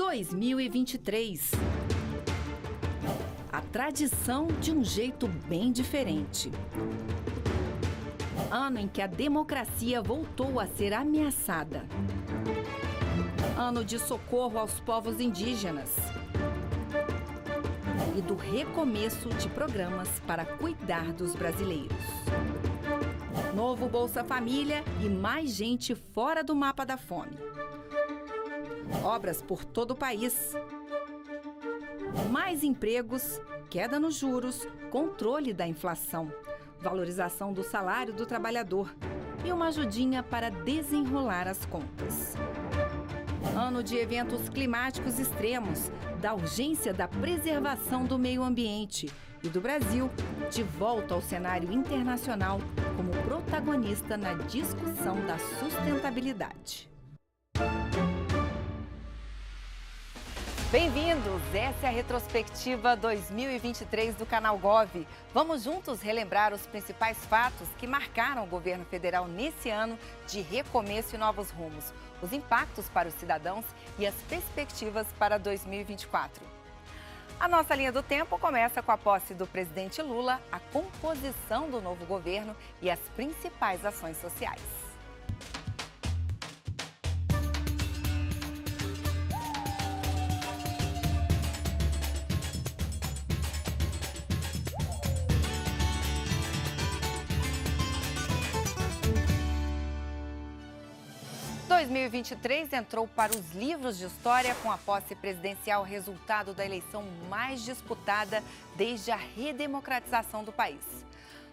2023. A tradição de um jeito bem diferente. Ano em que a democracia voltou a ser ameaçada. Ano de socorro aos povos indígenas. E do recomeço de programas para cuidar dos brasileiros. Novo Bolsa Família e mais gente fora do mapa da fome. Obras por todo o país. Mais empregos, queda nos juros, controle da inflação, valorização do salário do trabalhador e uma ajudinha para desenrolar as contas. Ano de eventos climáticos extremos, da urgência da preservação do meio ambiente e do Brasil de volta ao cenário internacional como protagonista na discussão da sustentabilidade. Bem-vindos! Essa é a retrospectiva 2023 do Canal Gov. Vamos juntos relembrar os principais fatos que marcaram o governo federal nesse ano de recomeço e novos rumos, os impactos para os cidadãos e as perspectivas para 2024. A nossa linha do tempo começa com a posse do presidente Lula, a composição do novo governo e as principais ações sociais. Em 2023 entrou para os livros de história com a posse presidencial, resultado da eleição mais disputada desde a redemocratização do país.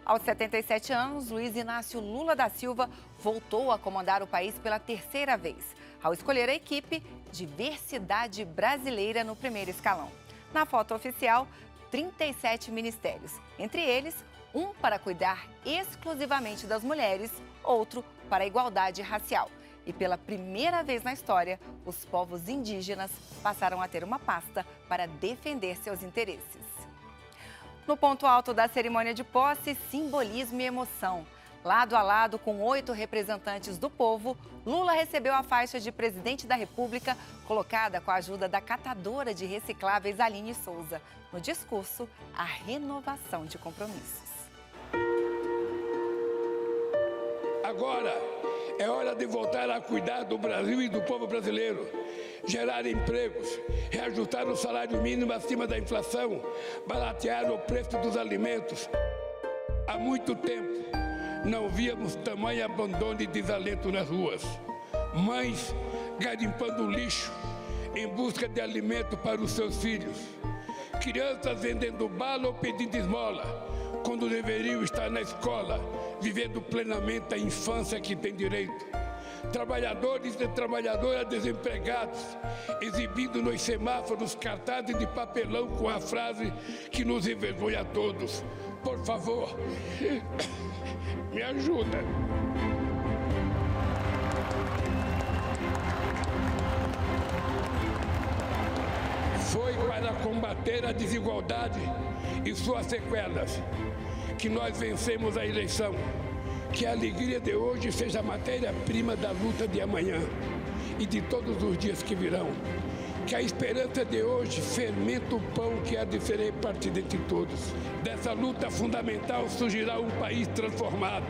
Aos 77 anos, Luiz Inácio Lula da Silva voltou a comandar o país pela terceira vez, ao escolher a equipe Diversidade Brasileira no primeiro escalão. Na foto oficial, 37 ministérios, entre eles, um para cuidar exclusivamente das mulheres, outro para a igualdade racial. E pela primeira vez na história, os povos indígenas passaram a ter uma pasta para defender seus interesses. No ponto alto da cerimônia de posse, simbolismo e emoção. Lado a lado com 8 representantes do povo, Lula recebeu a faixa de presidente da República, colocada com a ajuda da catadora de recicláveis Aline Souza. No discurso, a renovação de compromissos. Agora é hora de voltar a cuidar do Brasil e do povo brasileiro, gerar empregos, reajustar o salário mínimo acima da inflação, baratear o preço dos alimentos. Há muito tempo não víamos tamanho abandono e desalento nas ruas. Mães garimpando lixo em busca de alimento para os seus filhos. Crianças vendendo bala ou pedindo esmola, quando deveriam estar na escola, vivendo plenamente a infância que tem direito. Trabalhadores e trabalhadoras desempregados, exibindo nos semáforos cartazes de papelão com a frase que nos envergonha a todos: por favor, me ajuda. Foi para combater a desigualdade e suas sequelas que nós vencemos a eleição. Que a alegria de hoje seja a matéria-prima da luta de amanhã e de todos os dias que virão. Que a esperança de hoje fermenta o pão que há de ser repartido entre todos. Dessa luta fundamental surgirá um país transformado.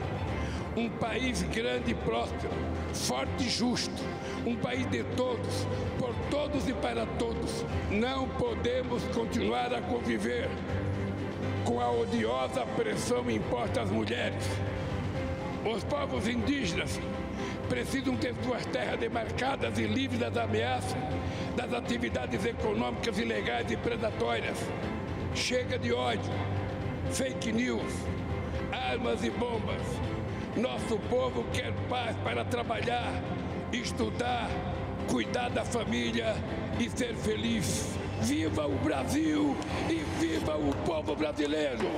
Um país grande e próspero, forte e justo. Um país de todos, por todos e para todos. Não podemos continuar a conviver com a odiosa pressão imposta às mulheres. Os povos indígenas precisam ter suas terras demarcadas e livres das ameaças das atividades econômicas ilegais e predatórias. Chega de ódio, fake news, armas e bombas. Nosso povo quer paz para trabalhar, estudar, cuidar da família e ser feliz. Viva o Brasil e viva o povo brasileiro!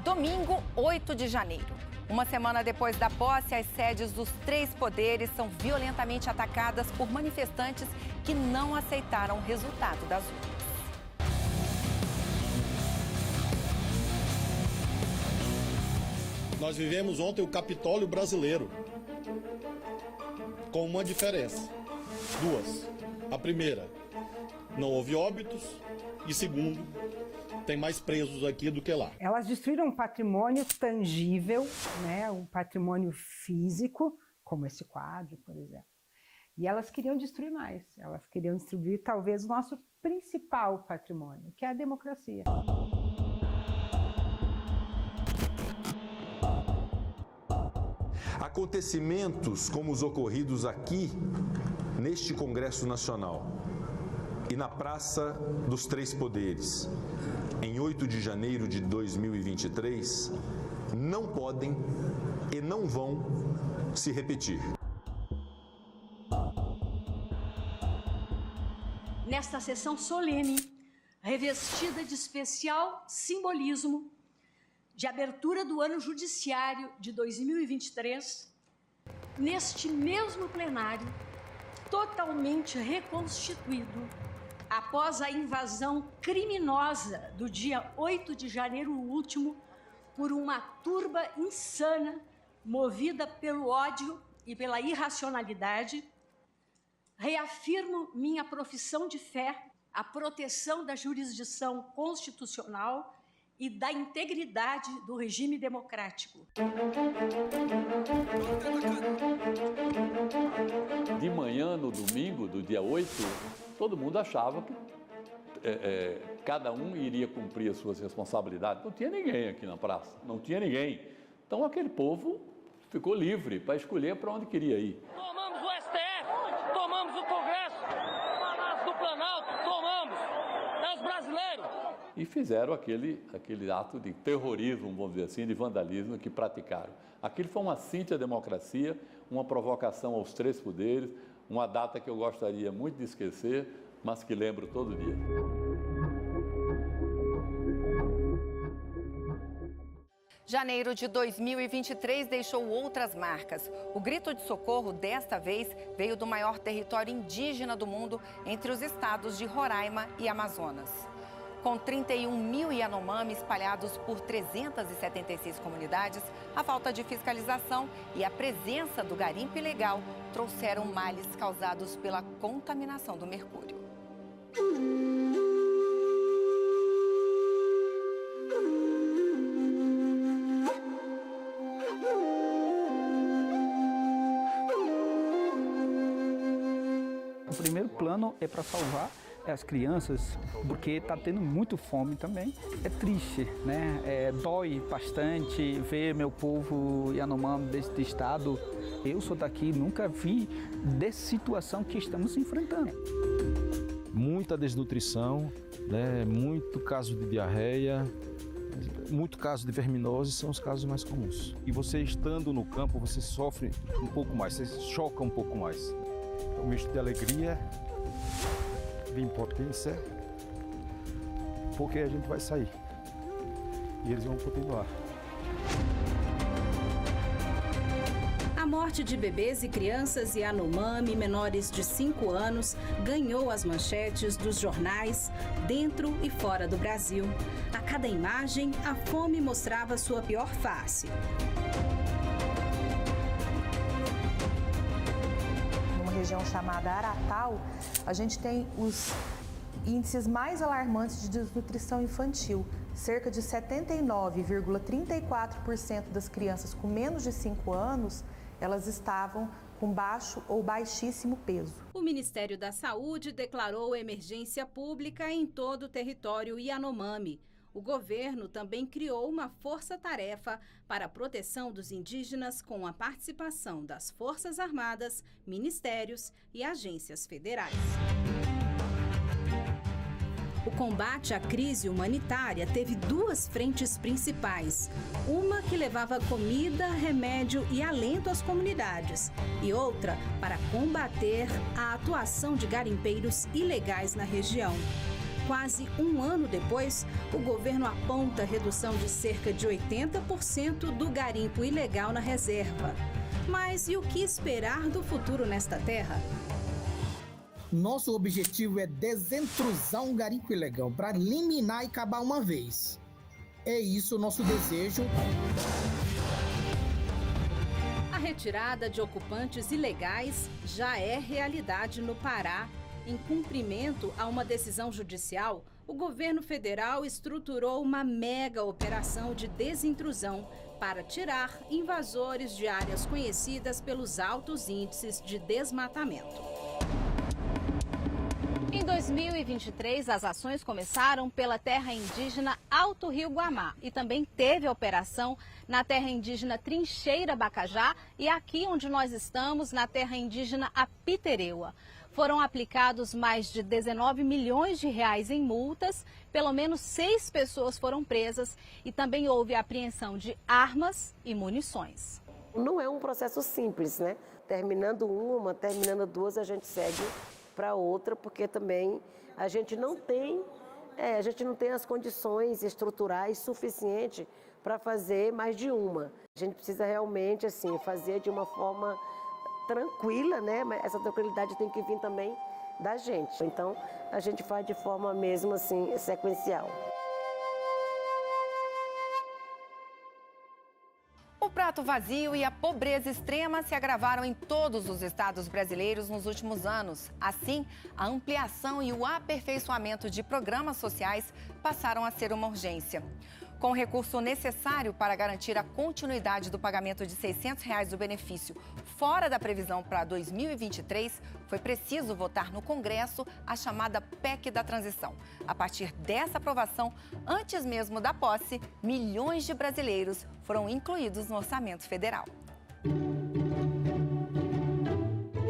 Domingo, 8 de janeiro. Uma semana depois da posse, as sedes dos 3 poderes são violentamente atacadas por manifestantes que não aceitaram o resultado das urnas. Nós vivemos ontem o Capitólio brasileiro, com uma diferença, 2. A primeira, não houve óbitos, e segundo, tem mais presos aqui do que lá. Elas destruíram um patrimônio tangível, né, um patrimônio físico, como esse quadro, por exemplo. E elas queriam destruir mais, elas queriam destruir talvez o nosso principal patrimônio, que é a democracia. Acontecimentos como os ocorridos aqui, neste Congresso Nacional e na Praça dos Três Poderes, em 8 de janeiro de 2023, não podem e não vão se repetir. Nesta sessão solene, revestida de especial simbolismo, de abertura do ano judiciário de 2023, neste mesmo plenário, totalmente reconstituído, após a invasão criminosa do dia 8 de janeiro último, por uma turba insana, movida pelo ódio e pela irracionalidade, reafirmo minha profissão de fé, a proteção da jurisdição constitucional e da integridade do regime democrático. De manhã, no domingo, do dia 8, todo mundo achava que cada um iria cumprir as suas responsabilidades. Não tinha ninguém aqui na praça, não tinha ninguém. Então aquele povo ficou livre para escolher para onde queria ir. Tomamos o STF, tomamos o Congresso, o Palácio do Planalto, tomamos. É os brasileiros. E fizeram aquele ato de terrorismo, vamos dizer assim, de vandalismo que praticaram. Aquilo foi uma síntese à democracia, uma provocação aos 3 poderes, uma data que eu gostaria muito de esquecer, mas que lembro todo dia. Janeiro de 2023 deixou outras marcas. O grito de socorro, desta vez, veio do maior território indígena do mundo, entre os estados de Roraima e Amazonas. Com 31 mil Yanomami espalhados por 376 comunidades, a falta de fiscalização e a presença do garimpo ilegal trouxeram males causados pela contaminação do mercúrio. O primeiro plano é para salvar as crianças, porque está tendo muito fome também. É triste, né? Dói bastante ver meu povo Yanomami deste estado. Eu sou daqui, nunca vi dessa situação que estamos enfrentando. Muita desnutrição, né? Muito caso de diarreia, muito caso de verminose, são os casos mais comuns. E você estando no campo, você sofre um pouco mais, você choca um pouco mais. É um misto de alegria, de impotência, porque a gente vai sair e eles vão continuar. A morte de bebês e crianças Yanomami menores de 5 anos ganhou as manchetes dos jornais dentro e fora do Brasil. A cada imagem, a fome mostrava sua pior face. Região chamada Aratal, a gente tem os índices mais alarmantes de desnutrição infantil. Cerca de 79,34% das crianças com menos de 5 anos, elas estavam com baixo ou baixíssimo peso. O Ministério da Saúde declarou emergência pública em todo o território Yanomami. O governo também criou uma força-tarefa para a proteção dos indígenas com a participação das Forças Armadas, ministérios e agências federais. O combate à crise humanitária teve 2 frentes principais. Uma que levava comida, remédio e alento às comunidades, e outra para combater a atuação de garimpeiros ilegais na região. Quase um ano depois, o governo aponta redução de cerca de 80% do garimpo ilegal na reserva. Mas e o que esperar do futuro nesta terra? Nosso objetivo é desentrusar um garimpo ilegal para eliminar e acabar uma vez. É isso o nosso desejo. A retirada de ocupantes ilegais já é realidade no Pará. Em cumprimento a uma decisão judicial, o governo federal estruturou uma mega operação de desintrusão para tirar invasores de áreas conhecidas pelos altos índices de desmatamento. Em 2023, as ações começaram pela terra indígena Alto Rio Guamá e também teve a operação na terra indígena Trincheira Bacajá e aqui onde nós estamos, na terra indígena Apitereua. Foram aplicados mais de 19 milhões de reais em multas, pelo menos 6 pessoas foram presas e também houve apreensão de armas e munições. Não é um processo simples, né? Terminando uma, terminando duas, a gente segue para outra, porque também a gente não tem as condições estruturais suficientes para fazer mais de uma. A gente precisa realmente assim fazer de uma forma tranquila, né? Mas essa tranquilidade tem que vir também da gente. Então, a gente faz de forma mesmo assim sequencial. O prato vazio e a pobreza extrema se agravaram em todos os estados brasileiros nos últimos anos. Assim, a ampliação e o aperfeiçoamento de programas sociais passaram a ser uma urgência. Com o recurso necessário para garantir a continuidade do pagamento de R$ 600 do benefício fora da previsão para 2023, foi preciso votar no Congresso a chamada PEC da transição. A partir dessa aprovação, antes mesmo da posse, milhões de brasileiros foram incluídos no orçamento federal.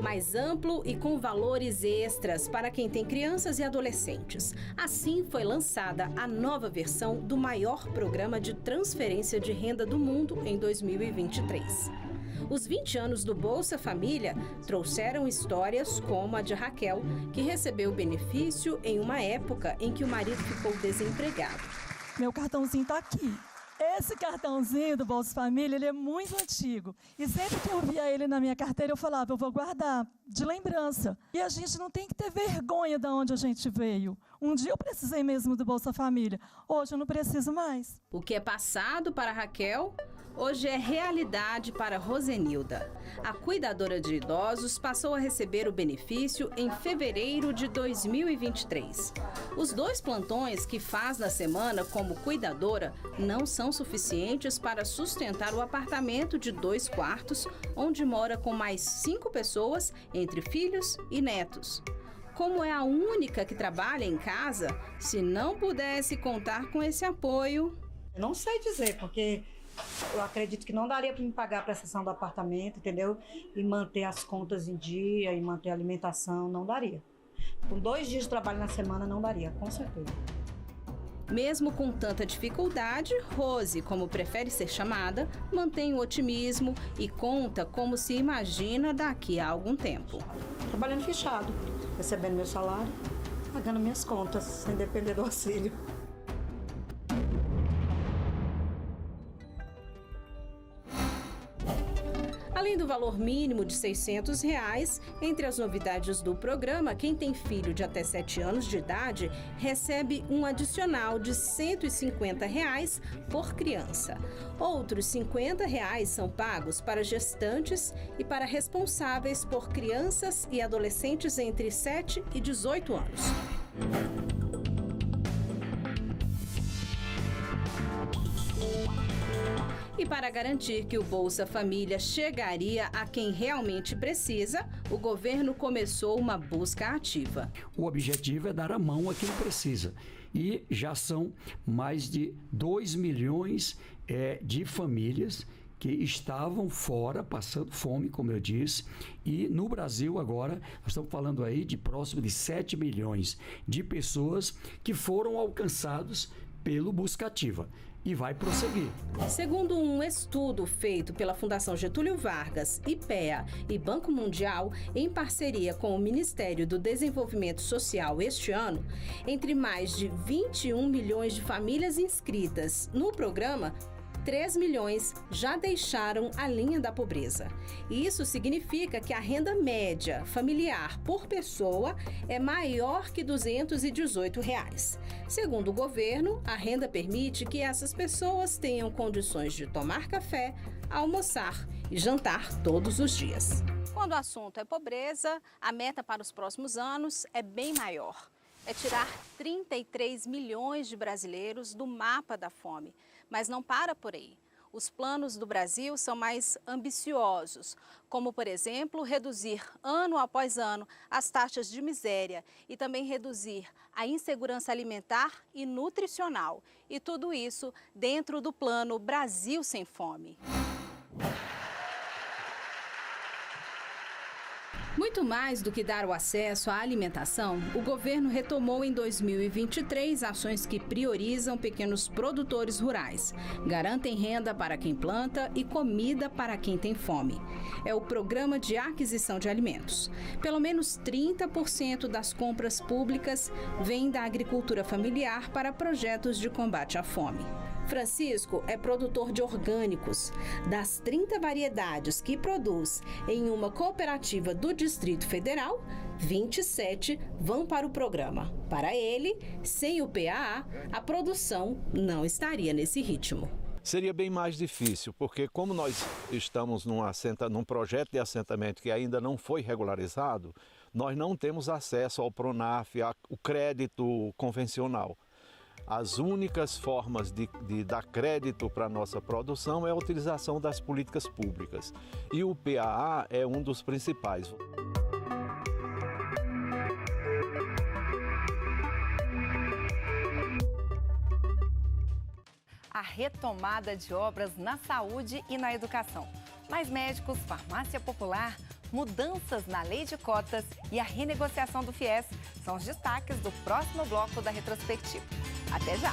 Mais amplo e com valores extras para quem tem crianças e adolescentes. Assim foi lançada a nova versão do maior programa de transferência de renda do mundo em 2023. Os 20 anos do Bolsa Família trouxeram histórias como a de Raquel, que recebeu o benefício em uma época em que o marido ficou desempregado. Meu cartãozinho está aqui. Esse cartãozinho do Bolsa Família, ele é muito antigo. E sempre que eu via ele na minha carteira, eu falava, eu vou guardar, de lembrança. E a gente não tem que ter vergonha de onde a gente veio. Um dia eu precisei mesmo do Bolsa Família, hoje eu não preciso mais. O que é passado para Raquel, hoje é realidade para Rosenilda. A cuidadora de idosos passou a receber o benefício em fevereiro de 2023. Os 2 plantões que faz na semana como cuidadora não são suficientes para sustentar o apartamento de 2 quartos, onde mora com mais 5 pessoas, entre filhos e netos. Como é a única que trabalha em casa, se não pudesse contar com esse apoio... Eu não sei dizer, porque eu acredito que não daria para me pagar a prestação do apartamento, entendeu? E manter as contas em dia, e manter a alimentação, não daria. Com 2 dias de trabalho na semana, não daria, com certeza. Mesmo com tanta dificuldade, Rose, como prefere ser chamada, mantém o otimismo e conta como se imagina daqui a algum tempo. Trabalhando fechado, recebendo meu salário, pagando minhas contas, sem depender do auxílio. Além do valor mínimo de R$ 600, entre as novidades do programa, quem tem filho de até 7 anos de idade recebe um adicional de R$ 150 por criança. Outros R$ 50 são pagos para gestantes e para responsáveis por crianças e adolescentes entre 7 e 18 anos. E para garantir que o Bolsa Família chegaria a quem realmente precisa, o governo começou uma busca ativa. O objetivo é dar a mão a quem precisa. E já são mais de 2 milhões de famílias que estavam fora, passando fome, como eu disse, e no Brasil agora, nós estamos falando aí de próximo de 7 milhões de pessoas que foram alcançados pelo Busca Ativa. e vai prosseguir. Segundo um estudo feito pela Fundação Getúlio Vargas, IPEA e Banco Mundial, em parceria com o Ministério do Desenvolvimento Social este ano, entre mais de 21 milhões de famílias inscritas no programa, 3 milhões já deixaram a linha da pobreza. Isso significa que a renda média familiar por pessoa é maior que R$ 218. Segundo o governo, a renda permite que essas pessoas tenham condições de tomar café, almoçar e jantar todos os dias. Quando o assunto é pobreza, a meta para os próximos anos é bem maior. É tirar 33 milhões de brasileiros do mapa da fome. Mas não para por aí. Os planos do Brasil são mais ambiciosos, como, por exemplo, reduzir ano após ano as taxas de miséria e também reduzir a insegurança alimentar e nutricional. E tudo isso dentro do plano Brasil Sem Fome. Muito mais do que dar o acesso à alimentação, o governo retomou em 2023 ações que priorizam pequenos produtores rurais, garantem renda para quem planta e comida para quem tem fome. É o Programa de Aquisição de Alimentos. Pelo menos 30% das compras públicas vêm da agricultura familiar para projetos de combate à fome. Francisco é produtor de orgânicos. Das 30 variedades que produz em uma cooperativa do Distrito Federal, 27 vão para o programa. Para ele, sem o PAA, a produção não estaria nesse ritmo. Seria bem mais difícil, porque como nós estamos num projeto de assentamento que ainda não foi regularizado, nós não temos acesso ao PRONAF, ao crédito convencional. As únicas formas de dar crédito para a nossa produção é a utilização das políticas públicas. E o PAA é um dos principais. A retomada de obras na saúde e na educação. Mais médicos, farmácia popular, mudanças na lei de cotas e a renegociação do FIES são os destaques do próximo bloco da retrospectiva. Até já!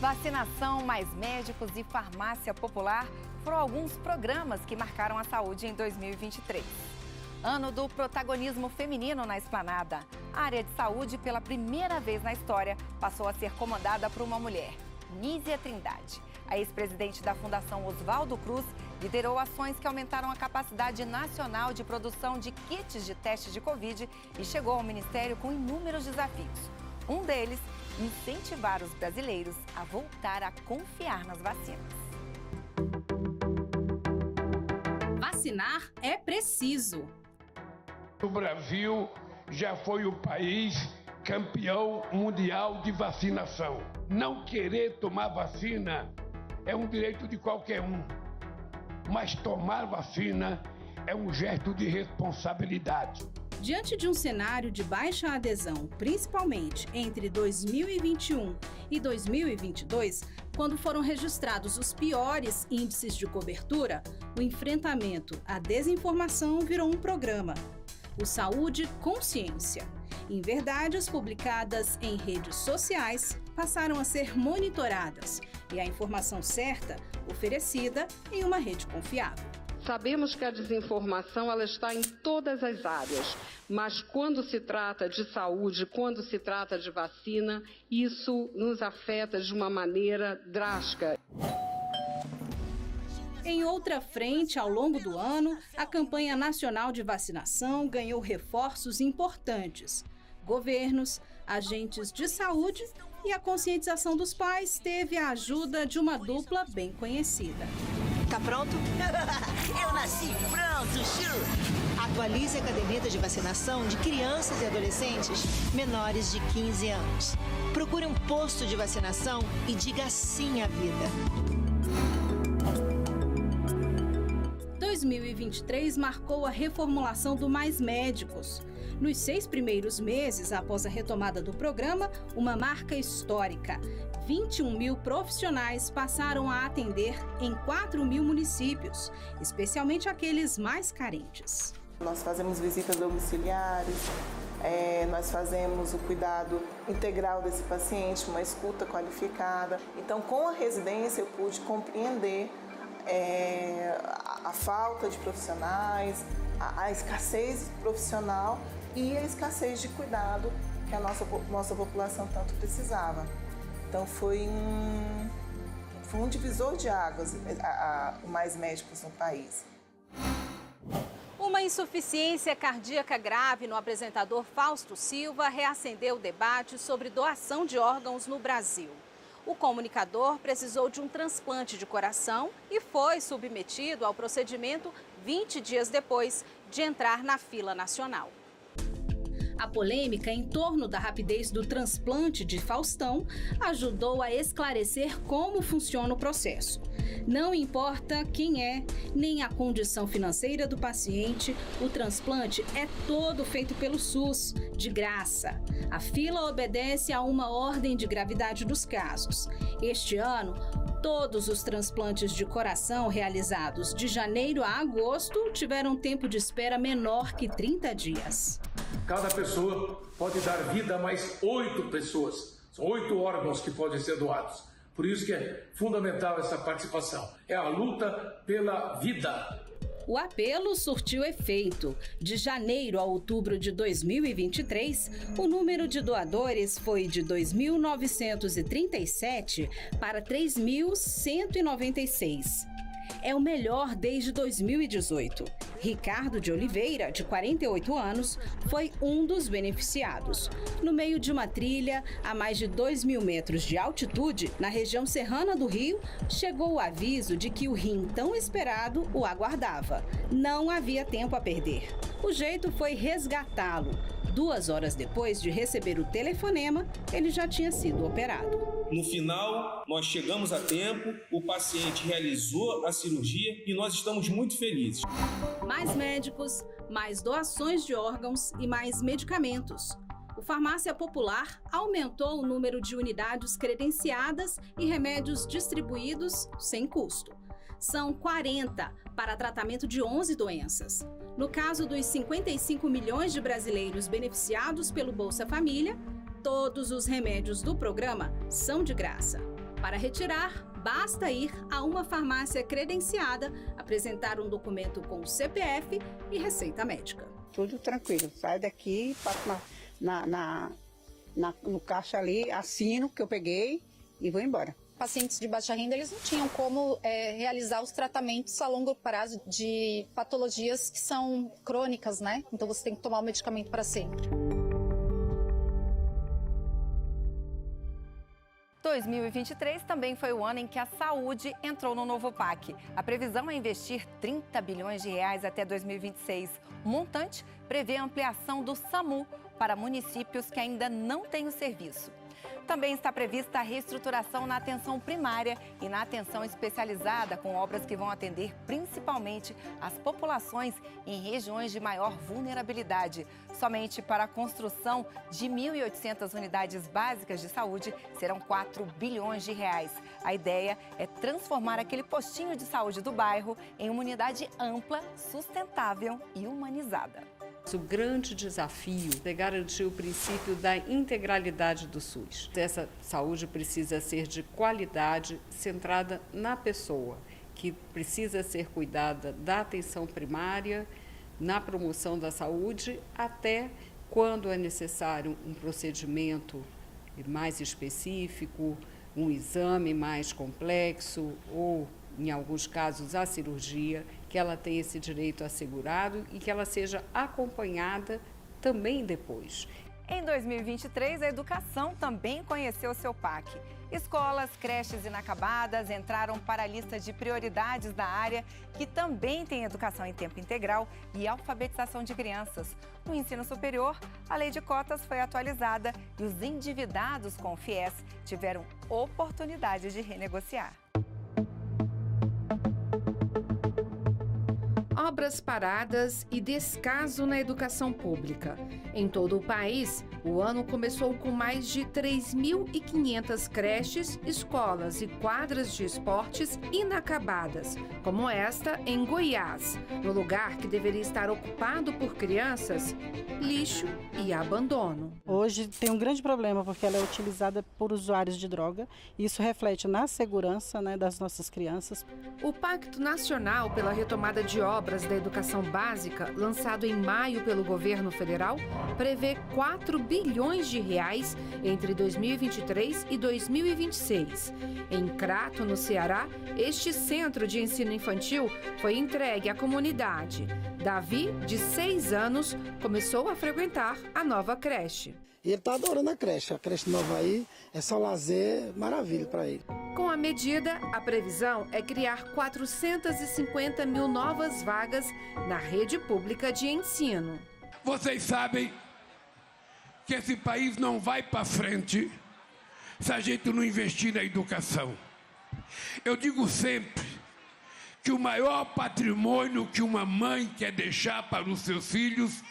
Vacinação, mais médicos e farmácia popular foram alguns programas que marcaram a saúde em 2023. Ano do protagonismo feminino na Esplanada. A área de saúde, pela primeira vez na história, passou a ser comandada por uma mulher, Nízia Trindade. A ex-presidente da Fundação Oswaldo Cruz liderou ações que aumentaram a capacidade nacional de produção de kits de teste de Covid e chegou ao Ministério com inúmeros desafios. Um deles, incentivar os brasileiros a voltar a confiar nas vacinas. Vacinar é preciso. O Brasil já foi o país campeão mundial de vacinação. Não querer tomar vacina é um direito de qualquer um, mas tomar vacina é um gesto de responsabilidade. Diante de um cenário de baixa adesão, principalmente entre 2021 e 2022, quando foram registrados os piores índices de cobertura, o enfrentamento à desinformação virou um programa. O Saúde Consciência. Em verdades publicadas em redes sociais passaram a ser monitoradas e a informação certa oferecida em uma rede confiável. Sabemos que a desinformação ela está em todas as áreas, mas quando se trata de saúde, quando se trata de vacina, isso nos afeta de uma maneira drástica. Em outra frente, ao longo do ano, a campanha nacional de vacinação ganhou reforços importantes. Governos, agentes de saúde e a conscientização dos pais teve a ajuda de uma dupla bem conhecida. Tá pronto? Eu nasci pronto, Chu! Atualize a caderneta de vacinação de crianças e adolescentes menores de 15 anos. Procure um posto de vacinação e diga sim à vida. 2023 marcou a reformulação do Mais Médicos. Nos 6 primeiros meses após a retomada do programa, uma marca histórica. 21 mil profissionais passaram a atender em 4 mil municípios, especialmente aqueles mais carentes. Nós fazemos visitas domiciliares, Nós fazemos o cuidado integral desse paciente, uma escuta qualificada. Então, com a residência, eu pude compreender a falta de profissionais, a escassez profissional e a escassez de cuidado que a nossa população tanto precisava. Então, foi um divisor de águas, o Mais Médicos no país. Uma insuficiência cardíaca grave no apresentador Fausto Silva reacendeu o debate sobre doação de órgãos no Brasil. O comunicador precisou de um transplante de coração e foi submetido ao procedimento 20 dias depois de entrar na fila nacional. A polêmica em torno da rapidez do transplante de Faustão ajudou a esclarecer como funciona o processo. Não importa quem é, nem a condição financeira do paciente, o transplante é todo feito pelo SUS, de graça. A fila obedece a uma ordem de gravidade dos casos. Este ano, todos os transplantes de coração realizados de janeiro a agosto tiveram tempo de espera menor que 30 dias. Cada pessoa pode dar vida a mais 8 pessoas. São 8 órgãos que podem ser doados. Por isso que é fundamental essa participação. É a luta pela vida. O apelo surtiu efeito. De janeiro a outubro de 2023, o número de doadores foi de 2.937 para 3.196. É o melhor desde 2018. Ricardo de Oliveira, de 48 anos, foi um dos beneficiados. No meio de uma trilha, a mais de 2.000 metros de altitude, na região serrana do Rio, chegou o aviso de que o rim tão esperado o aguardava. Não havia tempo a perder. O jeito foi resgatá-lo. 2 horas depois de receber o telefonema, ele já tinha sido operado. No final, nós chegamos a tempo, o paciente realizou a cirurgia e nós estamos muito felizes. Mais médicos, mais doações de órgãos e mais medicamentos. O Farmácia Popular aumentou o número de unidades credenciadas e remédios distribuídos sem custo. São 40 para tratamento de 11 doenças. No caso dos 55 milhões de brasileiros beneficiados pelo Bolsa Família, todos os remédios do programa são de graça. Para retirar, basta ir a uma farmácia credenciada, apresentar um documento com CPF e receita médica. Tudo tranquilo, sai daqui, passo no caixa ali, assino que eu peguei e vou embora. Pacientes de baixa renda, eles não tinham como realizar os tratamentos a longo prazo de patologias que são crônicas, né? Então você tem que tomar o medicamento para sempre. 2023 também foi o ano em que a saúde entrou no novo PAC. A previsão é investir 30 bilhões de reais até 2026. O montante prevê a ampliação do SAMU para municípios que ainda não têm o serviço. Também está prevista a reestruturação na atenção primária e na atenção especializada, com obras que vão atender principalmente as populações em regiões de maior vulnerabilidade. Somente para a construção de 1.800 unidades básicas de saúde serão 4 bilhões de reais. A ideia é transformar aquele postinho de saúde do bairro em uma unidade ampla, sustentável e humanizada. O grande desafio é garantir o princípio da integralidade do SUS. Essa saúde precisa ser de qualidade, centrada na pessoa, que precisa ser cuidada da atenção primária, na promoção da saúde, até quando é necessário um procedimento mais específico, um exame mais complexo ou, em alguns casos, a cirurgia, que ela tenha esse direito assegurado e que ela seja acompanhada também depois. Em 2023, a educação também conheceu seu PAC. Escolas, creches inacabadas entraram para a lista de prioridades da área, que também tem educação em tempo integral e alfabetização de crianças. No ensino superior, a lei de cotas foi atualizada e os endividados com o FIES tiveram oportunidade de renegociar. Obras paradas e descaso na educação pública. Em todo o país, o ano começou com mais de 3.500 creches, escolas e quadras de esportes inacabadas, como esta em Goiás, no lugar que deveria estar ocupado por crianças, lixo e abandono. Hoje tem um grande problema porque ela é utilizada por usuários de droga e isso reflete na segurança, né, das nossas crianças. O Pacto Nacional pela Retomada de Obras da Educação Básica, lançado em maio pelo governo federal, prevê 4 bilhões de reais entre 2023 e 2026. Em Crato, no Ceará, este centro de ensino infantil foi entregue à comunidade. Davi, de 6 anos, começou a frequentar a nova creche. E ele está adorando a creche nova aí, é só lazer, maravilha para ele. Com a medida, a previsão é criar 450 mil novas vagas na rede pública de ensino. Vocês sabem que esse país não vai para frente se a gente não investir na educação. Eu digo sempre que o maior patrimônio que uma mãe quer deixar para os seus filhos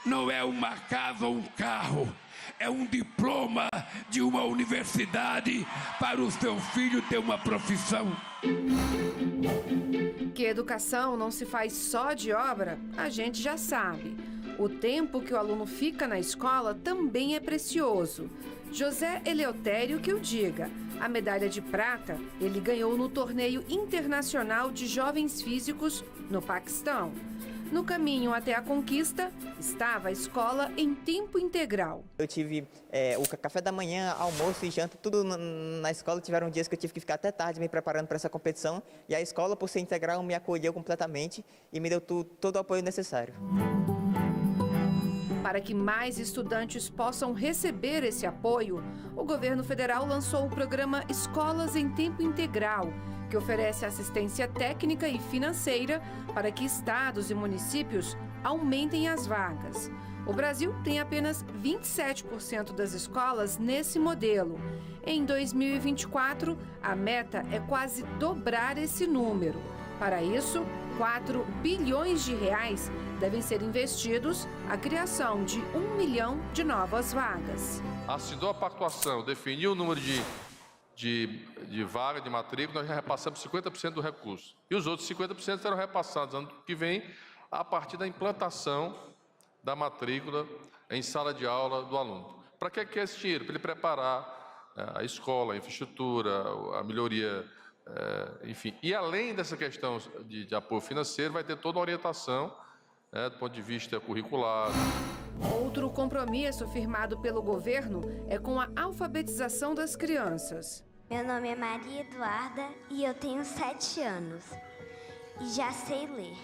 não é uma casa ou um carro, é um diploma de uma universidade para o seu filho ter uma profissão. Que educação não se faz só de obra, a gente já sabe. O tempo que o aluno fica na escola também é precioso. José Eleutério que o diga. A medalha de prata ele ganhou no Torneio Internacional de Jovens Físicos no Paquistão. No caminho até a conquista, estava a escola em tempo integral. Eu tive o café da manhã, almoço e janta, tudo na escola. Tiveram dias que eu tive que ficar até tarde me preparando para essa competição. E a escola, por ser integral, me acolheu completamente e me deu todo o apoio necessário. Para que mais estudantes possam receber esse apoio, o governo federal lançou o programa Escolas em Tempo Integral, que oferece assistência técnica e financeira para que estados e municípios aumentem as vagas. O Brasil tem apenas 27% das escolas nesse modelo. Em 2024, a meta é quase dobrar esse número. Para isso, 4 bilhões de reais devem ser investidos à criação de 1 milhão de novas vagas. Assinou a pactuação, definiu o número de vaga, de matrícula, nós já repassamos 50% do recurso. E os outros 50% serão repassados ano que vem, a partir da implantação da matrícula em sala de aula do aluno. Para que é esse dinheiro? Para ele preparar a escola, a infraestrutura, a melhoria, enfim. E além dessa questão de apoio financeiro, vai ter toda a orientação do ponto de vista curricular. Outro compromisso firmado pelo governo é com a alfabetização das crianças. Meu nome é Maria Eduarda e eu tenho 7 anos e já sei ler.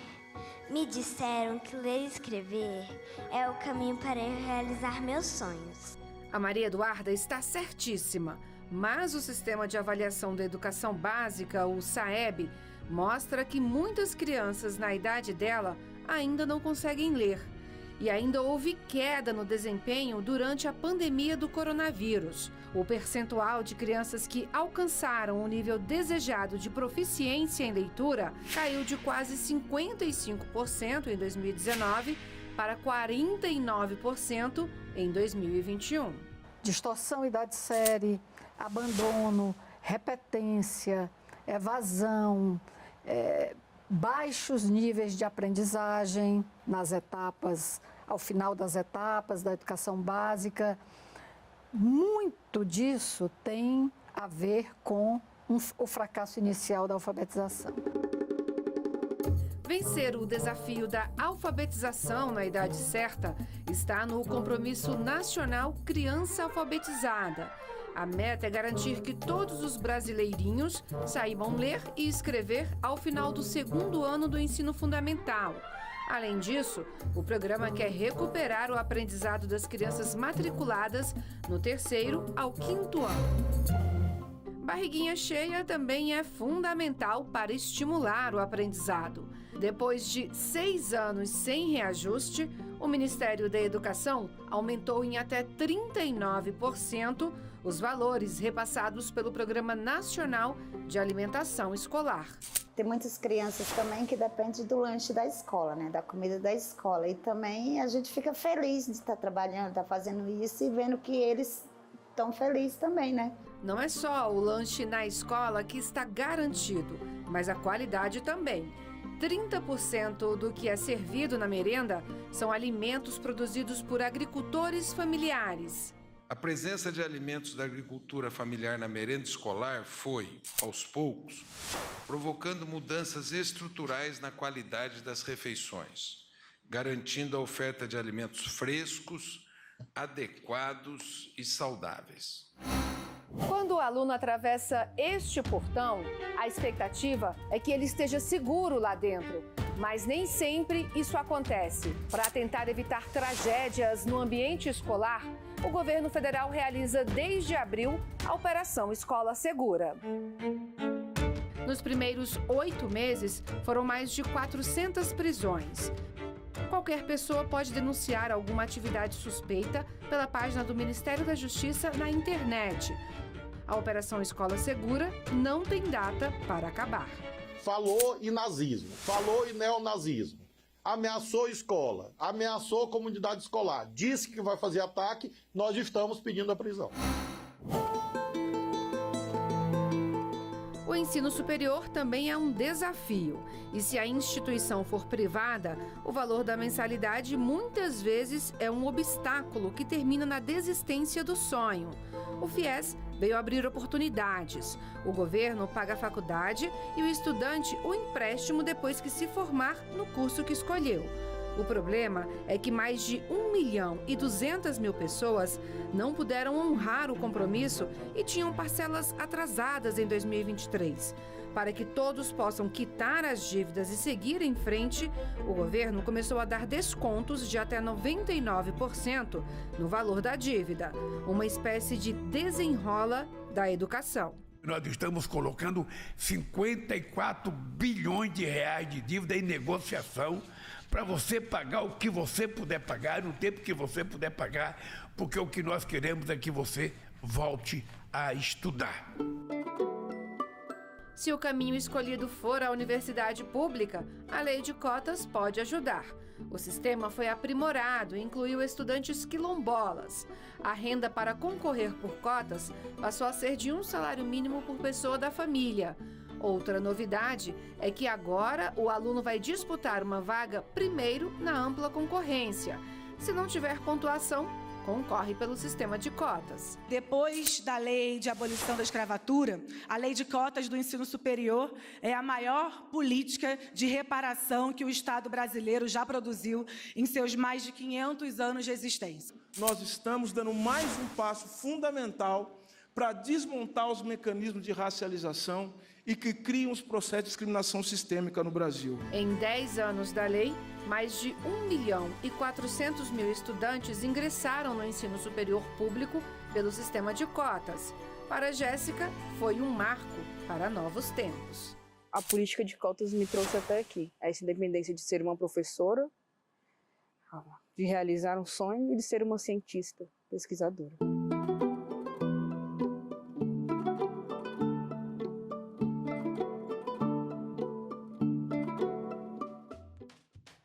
Me disseram que ler e escrever é o caminho para eu realizar meus sonhos. A Maria Eduarda está certíssima, mas o Sistema de Avaliação da Educação Básica, o SAEB, mostra que muitas crianças na idade dela ainda não conseguem ler. E ainda houve queda no desempenho durante a pandemia do coronavírus. O percentual de crianças que alcançaram o nível desejado de proficiência em leitura caiu de quase 55% em 2019 para 49% em 2021. Distorção idade-série, abandono, repetência, evasão, baixos níveis de aprendizagem nas etapas, ao final das etapas da educação básica. Muito disso tem a ver com o fracasso inicial da alfabetização. Vencer o desafio da alfabetização na idade certa está no Compromisso Nacional Criança Alfabetizada. A meta é garantir que todos os brasileirinhos saibam ler e escrever ao final do 2º ano do ensino fundamental. Além disso, o programa quer recuperar o aprendizado das crianças matriculadas no 3º ao 5º ano. Barriguinha cheia também é fundamental para estimular o aprendizado. Depois de 6 anos sem reajuste, o Ministério da Educação aumentou em até 39% os valores repassados pelo Programa Nacional de Alimentação Escolar. Tem muitas crianças também que dependem do lanche da escola, né? Da comida da escola. E também a gente fica feliz de estar trabalhando, estar fazendo isso e vendo que eles estão felizes também, né? Não é só o lanche na escola que está garantido, mas a qualidade também. 30% do que é servido na merenda são alimentos produzidos por agricultores familiares. A presença de alimentos da agricultura familiar na merenda escolar foi, aos poucos, provocando mudanças estruturais na qualidade das refeições, garantindo a oferta de alimentos frescos, adequados e saudáveis. Quando o aluno atravessa este portão, a expectativa é que ele esteja seguro lá dentro. Mas nem sempre isso acontece. Para tentar evitar tragédias no ambiente escolar, o governo federal realiza desde abril a Operação Escola Segura. Nos primeiros 8 meses, foram mais de 400 prisões. Qualquer pessoa pode denunciar alguma atividade suspeita pela página do Ministério da Justiça na internet. A Operação Escola Segura não tem data para acabar. Falou em nazismo, falou em neonazismo, ameaçou escola, ameaçou comunidade escolar, disse que vai fazer ataque, nós estamos pedindo a prisão. O ensino superior também é um desafio. E se a instituição for privada, o valor da mensalidade muitas vezes é um obstáculo que termina na desistência do sonho. O FIES veio abrir oportunidades. O governo paga a faculdade e o estudante o empréstimo depois que se formar no curso que escolheu. O problema é que mais de 1.200.000 pessoas não puderam honrar o compromisso e tinham parcelas atrasadas em 2023. Para que todos possam quitar as dívidas e seguir em frente, o governo começou a dar descontos de até 99% no valor da dívida, uma espécie de desenrola da educação. Nós estamos colocando 54 bilhões de reais de dívida em negociação para você pagar o que você puder pagar, no tempo que você puder pagar, porque o que nós queremos é que você volte a estudar. Se o caminho escolhido for a universidade pública, a lei de cotas pode ajudar. O sistema foi aprimorado e incluiu estudantes quilombolas. A renda para concorrer por cotas passou a ser de um salário mínimo por pessoa da família. Outra novidade é que agora o aluno vai disputar uma vaga primeiro na ampla concorrência. Se não tiver pontuação, concorre pelo sistema de cotas. Depois da lei de abolição da escravatura, a lei de cotas do ensino superior é a maior política de reparação que o Estado brasileiro já produziu em seus mais de 500 anos de existência. Nós estamos dando mais um passo fundamental para desmontar os mecanismos de racialização e que criam os processos de discriminação sistêmica no Brasil. Em 10 anos da lei, mais de 1.400.000 estudantes ingressaram no ensino superior público pelo sistema de cotas. Para Jéssica, foi um marco para novos tempos. A política de cotas me trouxe até aqui. Essa independência de ser uma professora, de realizar um sonho e de ser uma cientista, pesquisadora.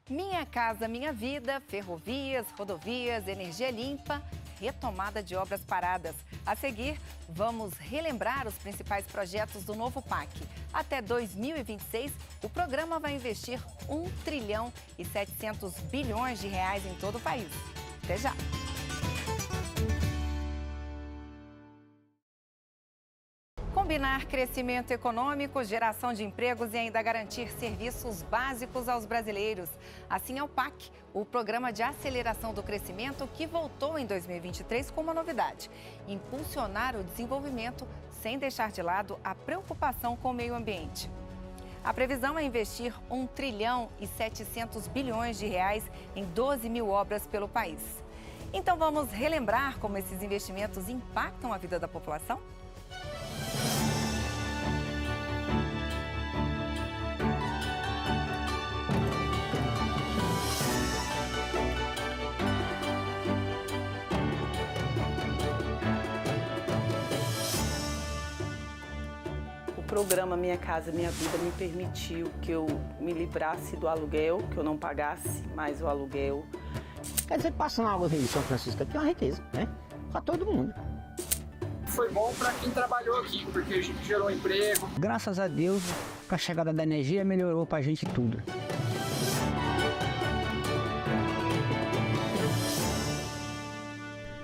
Minha Casa Minha Vida, ferrovias, rodovias, energia limpa, retomada de obras paradas. A seguir, vamos relembrar os principais projetos do novo PAC. Até 2026, o programa vai investir 1,7 trilhão de reais em todo o país. Até já! Combinar crescimento econômico, geração de empregos e ainda garantir serviços básicos aos brasileiros. Assim é o PAC, o Programa de Aceleração do Crescimento, que voltou em 2023 com uma novidade: impulsionar o desenvolvimento sem deixar de lado a preocupação com o meio ambiente. A previsão é investir 1,7 trilhão de reais em 12 mil obras pelo país. Então vamos relembrar como esses investimentos impactam a vida da população? programa Minha Casa Minha Vida me permitiu que eu me livrasse do aluguel, que eu não pagasse mais o aluguel. Quer dizer, passando água em São Francisco aqui é uma riqueza, né? Para todo mundo. Foi bom para quem trabalhou aqui, porque a gente gerou emprego. Graças a Deus, com a chegada da energia, melhorou para a gente tudo.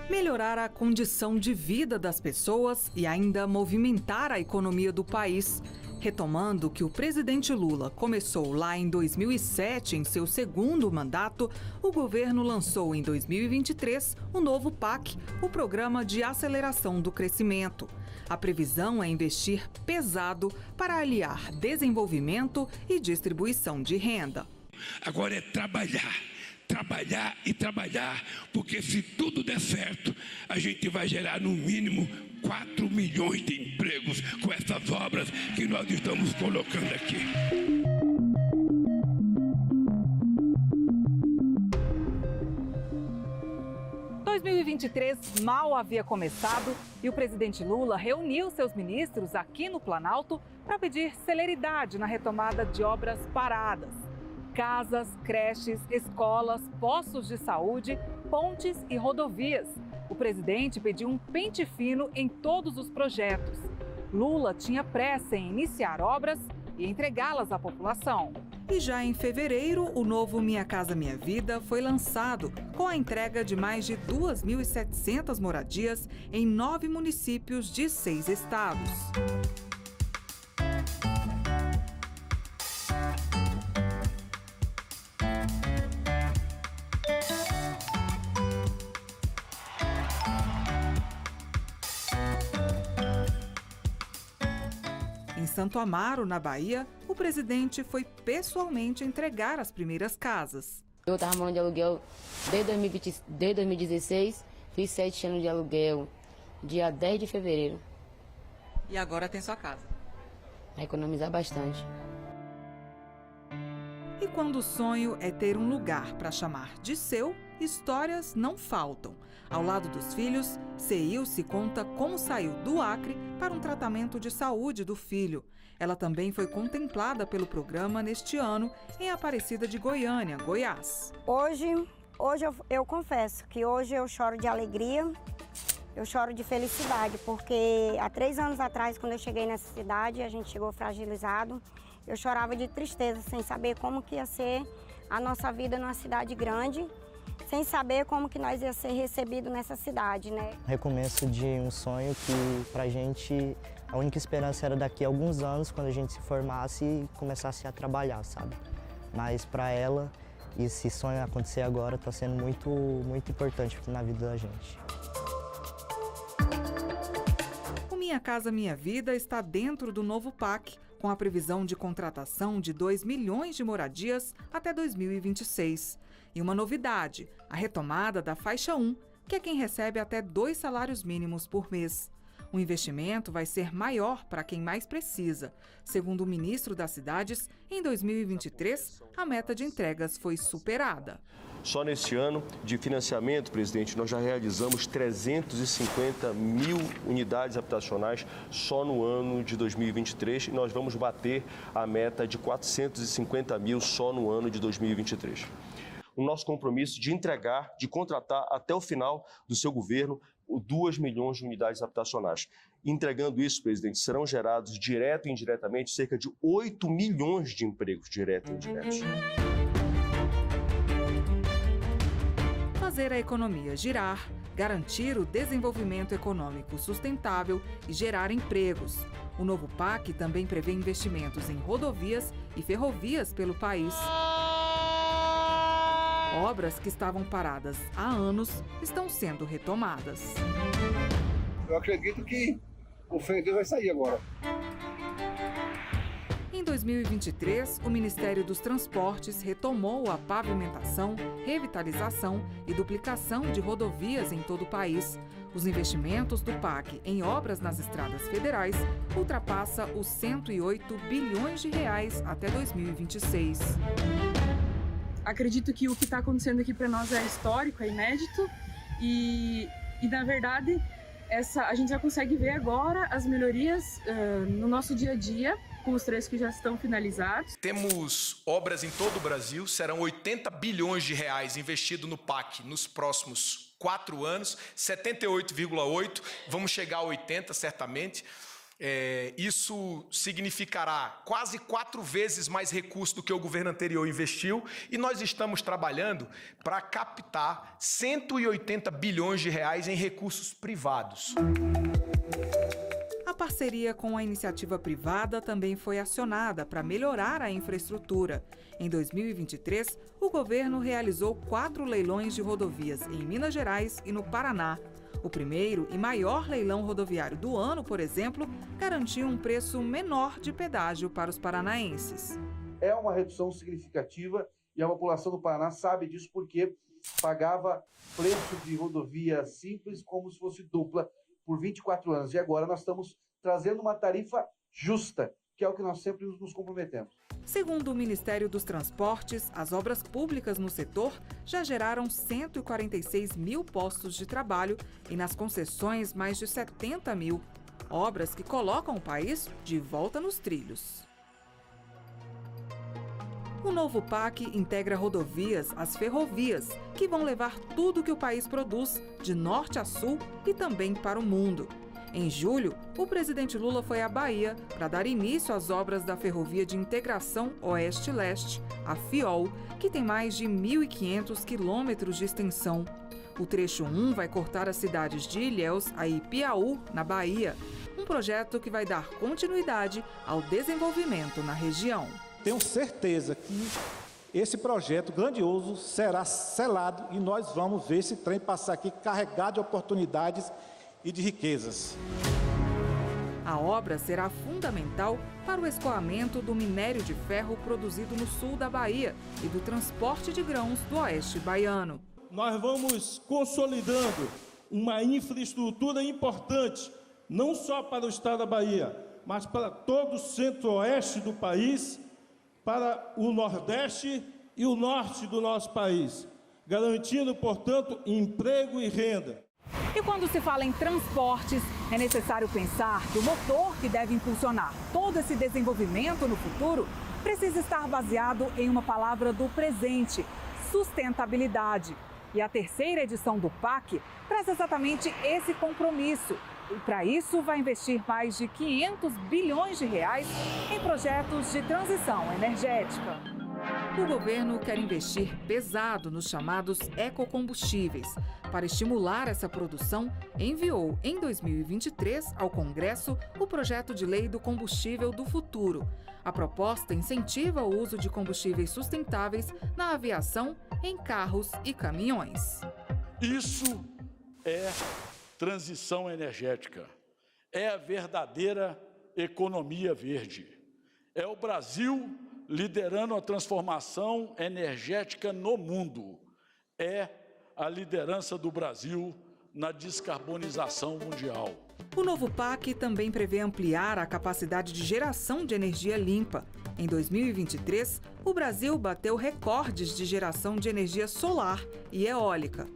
Melhorar a condição de vida das pessoas e ainda movimentar a economia do país. Retomando o que o presidente Lula começou lá em 2007, em seu segundo mandato, o governo lançou em 2023 o novo PAC, o Programa de Aceleração do Crescimento. A previsão é investir pesado para aliar desenvolvimento e distribuição de renda. Agora é trabalhar e trabalhar, porque se tudo der certo, a gente vai gerar no mínimo 4 milhões de empregos com essas obras que nós estamos colocando aqui. Em 2023 mal havia começado e o presidente Lula reuniu seus ministros aqui no Planalto para pedir celeridade na retomada de obras paradas. Casas, creches, escolas, postos de saúde, pontes e rodovias. O presidente pediu um pente fino em todos os projetos. Lula tinha pressa em iniciar obras e entregá-las à população. E já em fevereiro, o novo Minha Casa Minha Vida foi lançado, com a entrega de mais de 2.700 moradias em 9 municípios de 6 estados. Em Santo Amaro, na Bahia, o presidente foi pessoalmente entregar as primeiras casas. Eu estava morando de aluguel desde 2016, fiz 7 anos de aluguel, dia 10 de fevereiro. E agora tem sua casa. Vai economizar bastante. E quando o sonho é ter um lugar para chamar de seu, histórias não faltam. Ao lado dos filhos, Ceilce conta como saiu do Acre para um tratamento de saúde do filho. Ela também foi contemplada pelo programa neste ano em Aparecida de Goiânia, Goiás. Hoje eu confesso que hoje eu choro de alegria, eu choro de felicidade, porque há 3 anos atrás, quando eu cheguei nessa cidade, a gente chegou fragilizado, eu chorava de tristeza, sem saber como que ia ser a nossa vida numa cidade grande, sem saber como que nós ia ser recebido nessa cidade, né? Recomeço de um sonho que pra gente a única esperança era daqui a alguns anos, quando a gente se formasse e começasse a trabalhar, sabe? Mas para ela, esse sonho acontecer agora está sendo muito importante na vida da gente. O Minha Casa Minha Vida está dentro do novo PAC, com a previsão de contratação de 2 milhões de moradias até 2026. E uma novidade, a retomada da faixa 1, que é quem recebe até 2 salários mínimos por mês. O investimento vai ser maior para quem mais precisa. Segundo o ministro das Cidades, em 2023, a meta de entregas foi superada. Só neste ano de financiamento, presidente, nós já realizamos 350 mil unidades habitacionais só no ano de 2023 e nós vamos bater a meta de 450 mil só no ano de 2023. O nosso compromisso de entregar, de contratar até o final do seu governo 2 milhões de unidades habitacionais. Entregando isso, presidente, serão gerados direto e indiretamente cerca de 8 milhões de empregos diretos e indiretos. Fazer a economia girar, garantir o desenvolvimento econômico sustentável e gerar empregos. O novo PAC também prevê investimentos em rodovias e ferrovias pelo país. Obras que estavam paradas há anos estão sendo retomadas. Eu acredito que o Fender vai sair agora. Em 2023, o Ministério dos Transportes retomou a pavimentação, revitalização e duplicação de rodovias em todo o país. Os investimentos do PAC em obras nas estradas federais ultrapassa os 108 bilhões de reais até 2026. Acredito que o que está acontecendo aqui para nós é histórico, é inédito e na verdade, a gente já consegue ver agora as melhorias no nosso dia a dia, com os trechos que já estão finalizados. Temos obras em todo o Brasil, serão 80 bilhões de reais investidos no PAC nos próximos 4 anos, 78,8, vamos chegar a 80 certamente. Isso significará quase 4 vezes mais recursos do que o governo anterior investiu, e nós estamos trabalhando para captar 180 bilhões de reais em recursos privados. A parceria com a iniciativa privada também foi acionada para melhorar a infraestrutura. Em 2023, o governo realizou 4 leilões de rodovias em Minas Gerais e no Paraná. O primeiro e maior leilão rodoviário do ano, por exemplo, garantiu um preço menor de pedágio para os paranaenses. É uma redução significativa e a população do Paraná sabe disso porque pagava preço de rodovia simples como se fosse dupla por 24 anos. E agora nós estamos trazendo uma tarifa justa, que é o que nós sempre nos comprometemos. Segundo o Ministério dos Transportes, as obras públicas no setor já geraram 146 mil postos de trabalho e nas concessões mais de 70 mil. Obras que colocam o país de volta nos trilhos. O novo PAC integra rodovias às ferrovias, que vão levar tudo que o país produz, de norte a sul e também para o mundo. Em julho, o presidente Lula foi à Bahia para dar início às obras da Ferrovia de Integração Oeste-Leste, a FIOL, que tem mais de 1.500 quilômetros de extensão. O trecho 1 vai cortar as cidades de Ilhéus a Ipiaú, na Bahia, um projeto que vai dar continuidade ao desenvolvimento na região. Tenho certeza que esse projeto grandioso será selado e nós vamos ver esse trem passar aqui carregado de oportunidades e de riquezas. A obra será fundamental para o escoamento do minério de ferro produzido no sul da Bahia e do transporte de grãos do oeste baiano. Nós vamos consolidando uma infraestrutura importante, não só para o estado da Bahia, mas para todo o centro-oeste do país, para o nordeste e o norte do nosso país, garantindo, portanto, emprego e renda. E quando se fala em transportes, é necessário pensar que o motor que deve impulsionar todo esse desenvolvimento no futuro precisa estar baseado em uma palavra do presente: sustentabilidade. E a terceira edição do PAC traz exatamente esse compromisso. E para isso vai investir mais de 500 bilhões de reais em projetos de transição energética. O governo quer investir pesado nos chamados ecocombustíveis. Para estimular essa produção, enviou em 2023 ao Congresso o projeto de lei do combustível do futuro. A proposta incentiva o uso de combustíveis sustentáveis na aviação, em carros e caminhões. Isso é transição energética. É a verdadeira economia verde. É o Brasil liderando a transformação energética no mundo. É a liderança do Brasil na descarbonização mundial. O novo PAC também prevê ampliar a capacidade de geração de energia limpa. Em 2023, o Brasil bateu recordes de geração de energia solar e eólica.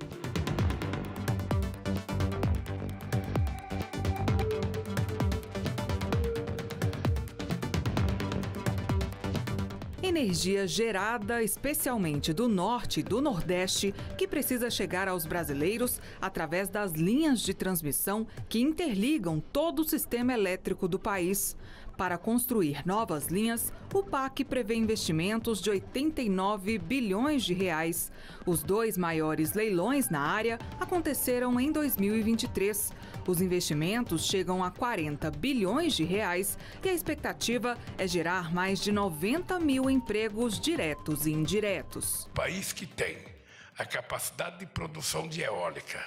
Energia gerada especialmente do norte e do nordeste, que precisa chegar aos brasileiros através das linhas de transmissão que interligam todo o sistema elétrico do país. Para construir novas linhas, o PAC prevê investimentos de 89 bilhões de reais. Os 2 maiores leilões na área aconteceram em 2023. Os investimentos chegam a 40 bilhões de reais e a expectativa é gerar mais de 90 mil empregos diretos e indiretos. País que tem a capacidade de produção de eólica,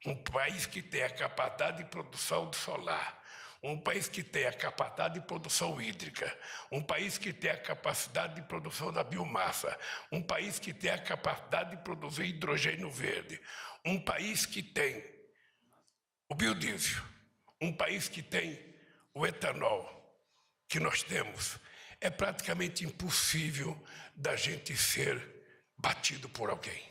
um país que tem a capacidade de produção de solar, um país que tem a capacidade de produção hídrica, um país que tem a capacidade de produção da biomassa, um país que tem a capacidade de produzir hidrogênio verde, um país que tem o biodiesel, um país que tem o etanol que nós temos. É praticamente impossível da gente ser batido por alguém.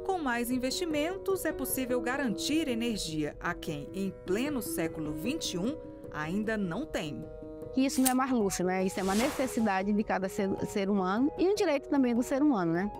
Com mais investimentos, é possível garantir energia a quem, em pleno século XXI, ainda não tem. Isso não é mais luxo, né? Isso é uma necessidade de cada ser humano e um direito também do ser humano, né?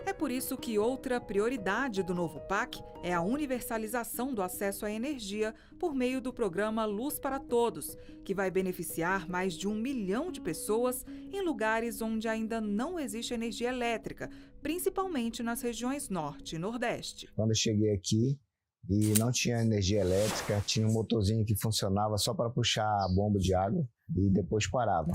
É por isso que outra prioridade do novo PAC é a universalização do acesso à energia por meio do programa Luz para Todos, que vai beneficiar mais de 1 milhão de pessoas em lugares onde ainda não existe energia elétrica, principalmente nas regiões Norte e Nordeste. Quando eu cheguei aqui e não tinha energia elétrica, tinha um motorzinho que funcionava só para puxar a bomba de água e depois parava.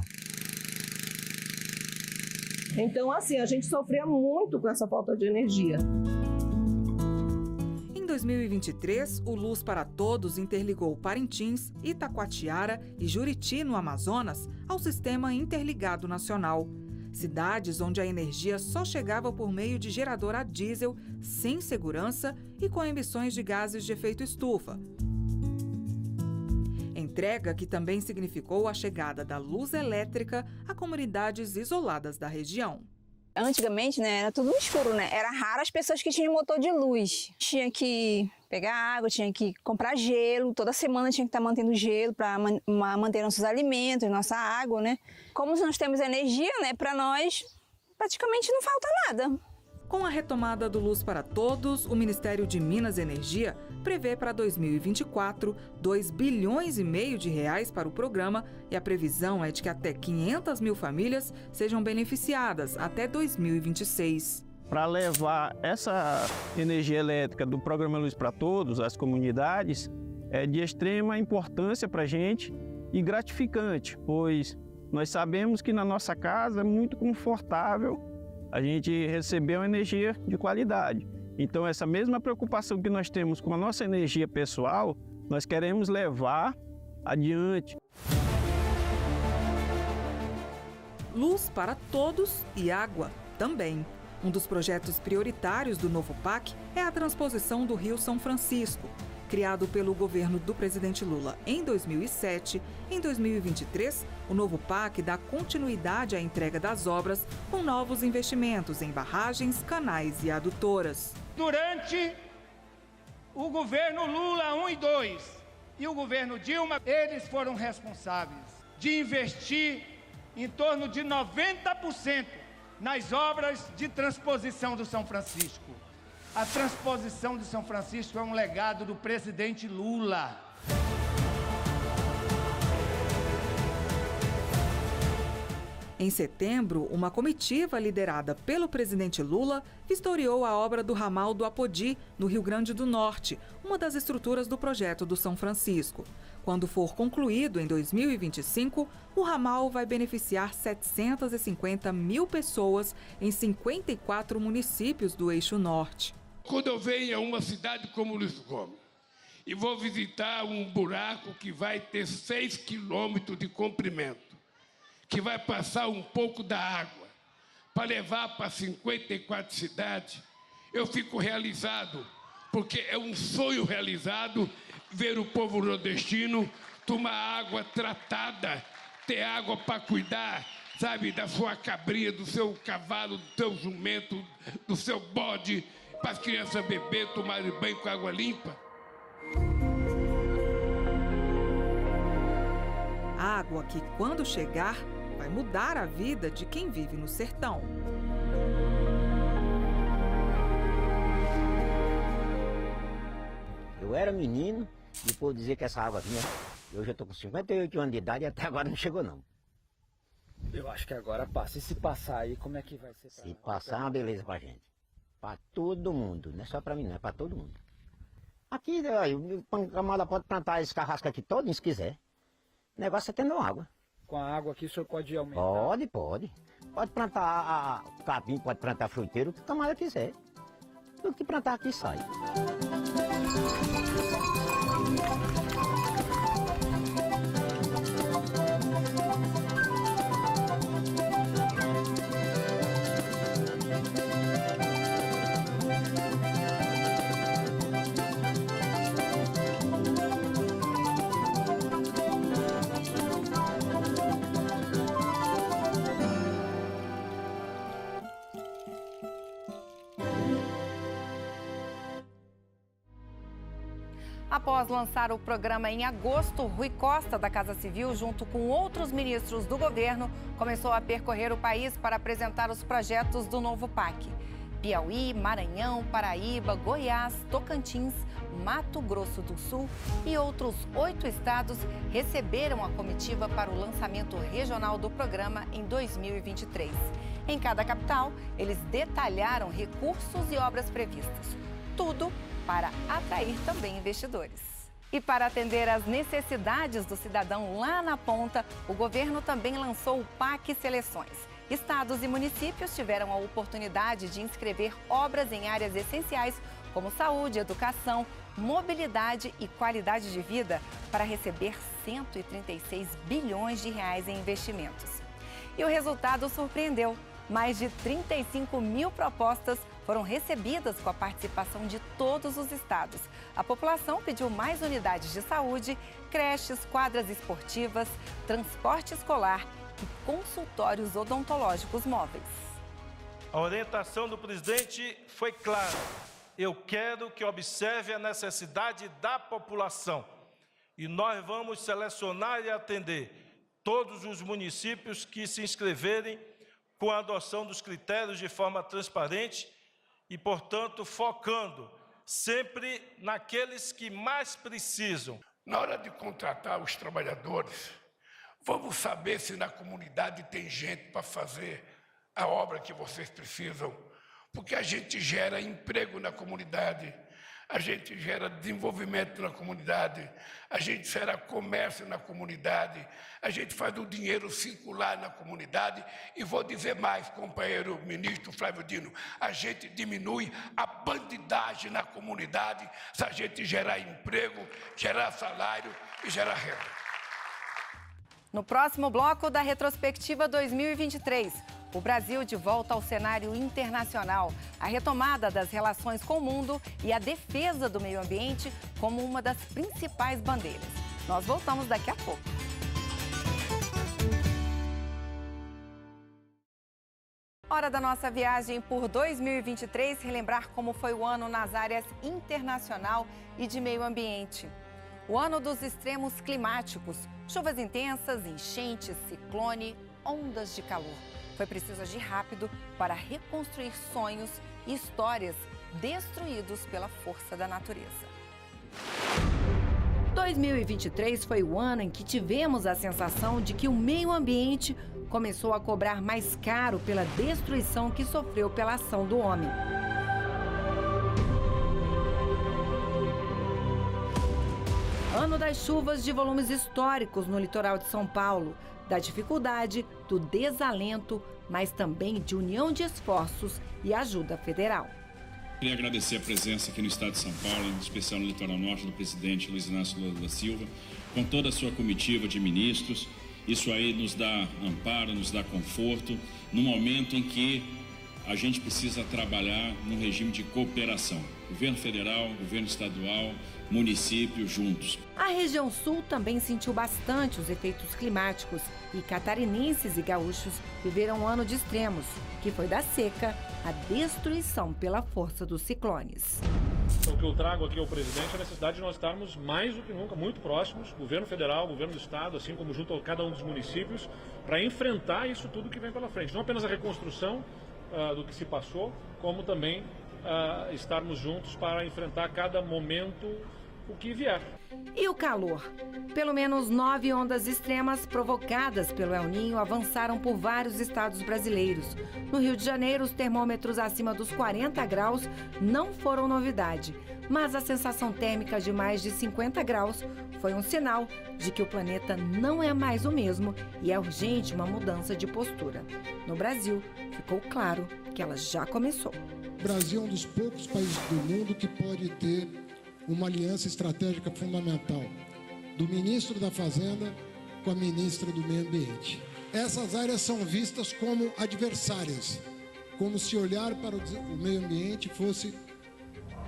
Então, assim, a gente sofria muito com essa falta de energia. Em 2023, o Luz para Todos interligou Parintins, Itacoatiara e Juriti, no Amazonas, ao Sistema Interligado Nacional. Cidades onde a energia só chegava por meio de gerador a diesel, sem segurança e com emissões de gases de efeito estufa. Entrega que também significou a chegada da luz elétrica a comunidades isoladas da região. Antigamente, né, era tudo escuro, né? Era raro as pessoas que tinham motor de luz. Tinha que pegar água, tinha que comprar gelo, toda semana tinha que estar mantendo gelo para manter nossos alimentos, nossa água, né? Como nós temos energia, né, para nós praticamente não falta nada. Com a retomada do Luz para Todos, o Ministério de Minas e Energia prevê para 2024 2,5 bilhões de reais para o programa e a previsão é de que até 500 mil famílias sejam beneficiadas até 2026. Para levar essa energia elétrica do programa Luz para Todos às comunidades é de extrema importância para a gente e gratificante, pois nós sabemos que na nossa casa é muito confortável a gente recebeu energia de qualidade. Então, essa mesma preocupação que nós temos com a nossa energia pessoal, nós queremos levar adiante. Luz para todos e água também. Um dos projetos prioritários do novo PAC é a transposição do Rio São Francisco. Criado pelo governo do presidente Lula em 2007, em 2023, o novo PAC dá continuidade à entrega das obras com novos investimentos em barragens, canais e adutoras. Durante o governo Lula 1 e 2 e o governo Dilma, eles foram responsáveis de investir em torno de 90% nas obras de transposição do São Francisco. A transposição de São Francisco é um legado do presidente Lula. Em setembro, uma comitiva liderada pelo presidente Lula vistoriou a obra do ramal do Apodi, no Rio Grande do Norte, uma das estruturas do projeto do São Francisco. Quando for concluído em 2025, o ramal vai beneficiar 750 mil pessoas em 54 municípios do Eixo Norte. Quando eu venho a uma cidade como Luiz Gomes e vou visitar um buraco que vai ter 6 quilômetros de comprimento, que vai passar um pouco da água para levar para 54 cidades, eu fico realizado, porque é um sonho realizado ver o povo nordestino tomar água tratada, ter água para cuidar, sabe, da sua cabrinha, do seu cavalo, do seu jumento, do seu bode, para as crianças beber, tomarem banho com água limpa. Água que, quando chegar, vai mudar a vida de quem vive no sertão. Eu era menino e por dizer que essa água vinha, eu já estou com 58 anos de idade e até agora não chegou não. Eu acho que agora passa. E se passar aí, como é que vai ser? Se passar, uma beleza pra gente. Para todo mundo, não é só para mim, não, é para todo mundo. Aqui, o camarada pode plantar esse carrasco aqui todo, se quiser. O negócio é tendo água. Com a água aqui o senhor pode aumentar? Pode. Pode plantar capim, pode plantar fruteiro, o que o camarada quiser. O que plantar aqui sai. Após lançar o programa em agosto, Rui Costa, da Casa Civil, junto com outros ministros do governo, começou a percorrer o país para apresentar os projetos do novo PAC. Piauí, Maranhão, Paraíba, Goiás, Tocantins, Mato Grosso do Sul e outros 8 estados receberam a comitiva para o lançamento regional do programa em 2023. Em cada capital, eles detalharam recursos e obras previstas. Tudo para atrair também investidores. E para atender às necessidades do cidadão lá na ponta, o governo também lançou o PAC Seleções. Estados e municípios tiveram a oportunidade de inscrever obras em áreas essenciais como saúde, educação, mobilidade e qualidade de vida para receber 136 bilhões de reais em investimentos. E o resultado surpreendeu. Mais de 35 mil propostas foram recebidas com a participação de todos os estados. A população pediu mais unidades de saúde, creches, quadras esportivas, transporte escolar e consultórios odontológicos móveis. A orientação do presidente foi clara. Eu quero que observe a necessidade da população. E nós vamos selecionar e atender todos os municípios que se inscreverem com a adoção dos critérios de forma transparente e, portanto, focando sempre naqueles que mais precisam. Na hora de contratar os trabalhadores, vamos saber se na comunidade tem gente para fazer a obra que vocês precisam, porque a gente gera emprego na comunidade, a gente gera desenvolvimento na comunidade, a gente gera comércio na comunidade, a gente faz o dinheiro circular na comunidade e vou dizer mais, companheiro ministro Flávio Dino, a gente diminui a bandidagem na comunidade se a gente gerar emprego, gerar salário e gerar renda. No próximo bloco da Retrospectiva 2023, o Brasil de volta ao cenário internacional, a retomada das relações com o mundo e a defesa do meio ambiente como uma das principais bandeiras. Nós voltamos daqui a pouco. Hora da nossa viagem por 2023, relembrar como foi o ano nas áreas internacional e de meio ambiente. O ano dos extremos climáticos, chuvas intensas, enchentes, ciclone, ondas de calor. Foi preciso agir rápido para reconstruir sonhos e histórias destruídos pela força da natureza. 2023 foi o ano em que tivemos a sensação de que o meio ambiente começou a cobrar mais caro pela destruição que sofreu pela ação do homem. Ano das chuvas de volumes históricos no litoral de São Paulo, da dificuldade, do desalento, mas também de união de esforços e ajuda federal. Queria agradecer a presença aqui no estado de São Paulo, em especial no litoral norte, do presidente Luiz Inácio Lula da Silva, com toda a sua comitiva de ministros. Isso aí nos dá amparo, nos dá conforto, no momento em que a gente precisa trabalhar num regime de cooperação. Governo federal, governo estadual, municípios juntos. A região sul também sentiu bastante os efeitos climáticos e catarinenses e gaúchos viveram um ano de extremos, que foi da seca à destruição pela força dos ciclones. O que eu trago aqui ao presidente é a necessidade de nós estarmos mais do que nunca muito próximos, governo federal, governo do estado, assim como junto a cada um dos municípios, para enfrentar isso tudo que vem pela frente. Não apenas a reconstrução do que se passou, como também estarmos juntos para enfrentar cada momento o que vier. E o calor? Pelo menos 9 ondas extremas provocadas pelo El Niño avançaram por vários estados brasileiros. No Rio de Janeiro, os termômetros acima dos 40 graus não foram novidade, mas a sensação térmica de mais de 50 graus foi um sinal de que o planeta não é mais o mesmo e é urgente uma mudança de postura. No Brasil, ficou claro que ela já começou. O Brasil é um dos poucos países do mundo que pode ter uma aliança estratégica fundamental do ministro da Fazenda com a ministra do Meio Ambiente. Essas áreas são vistas como adversárias, como se olhar para o meio ambiente fosse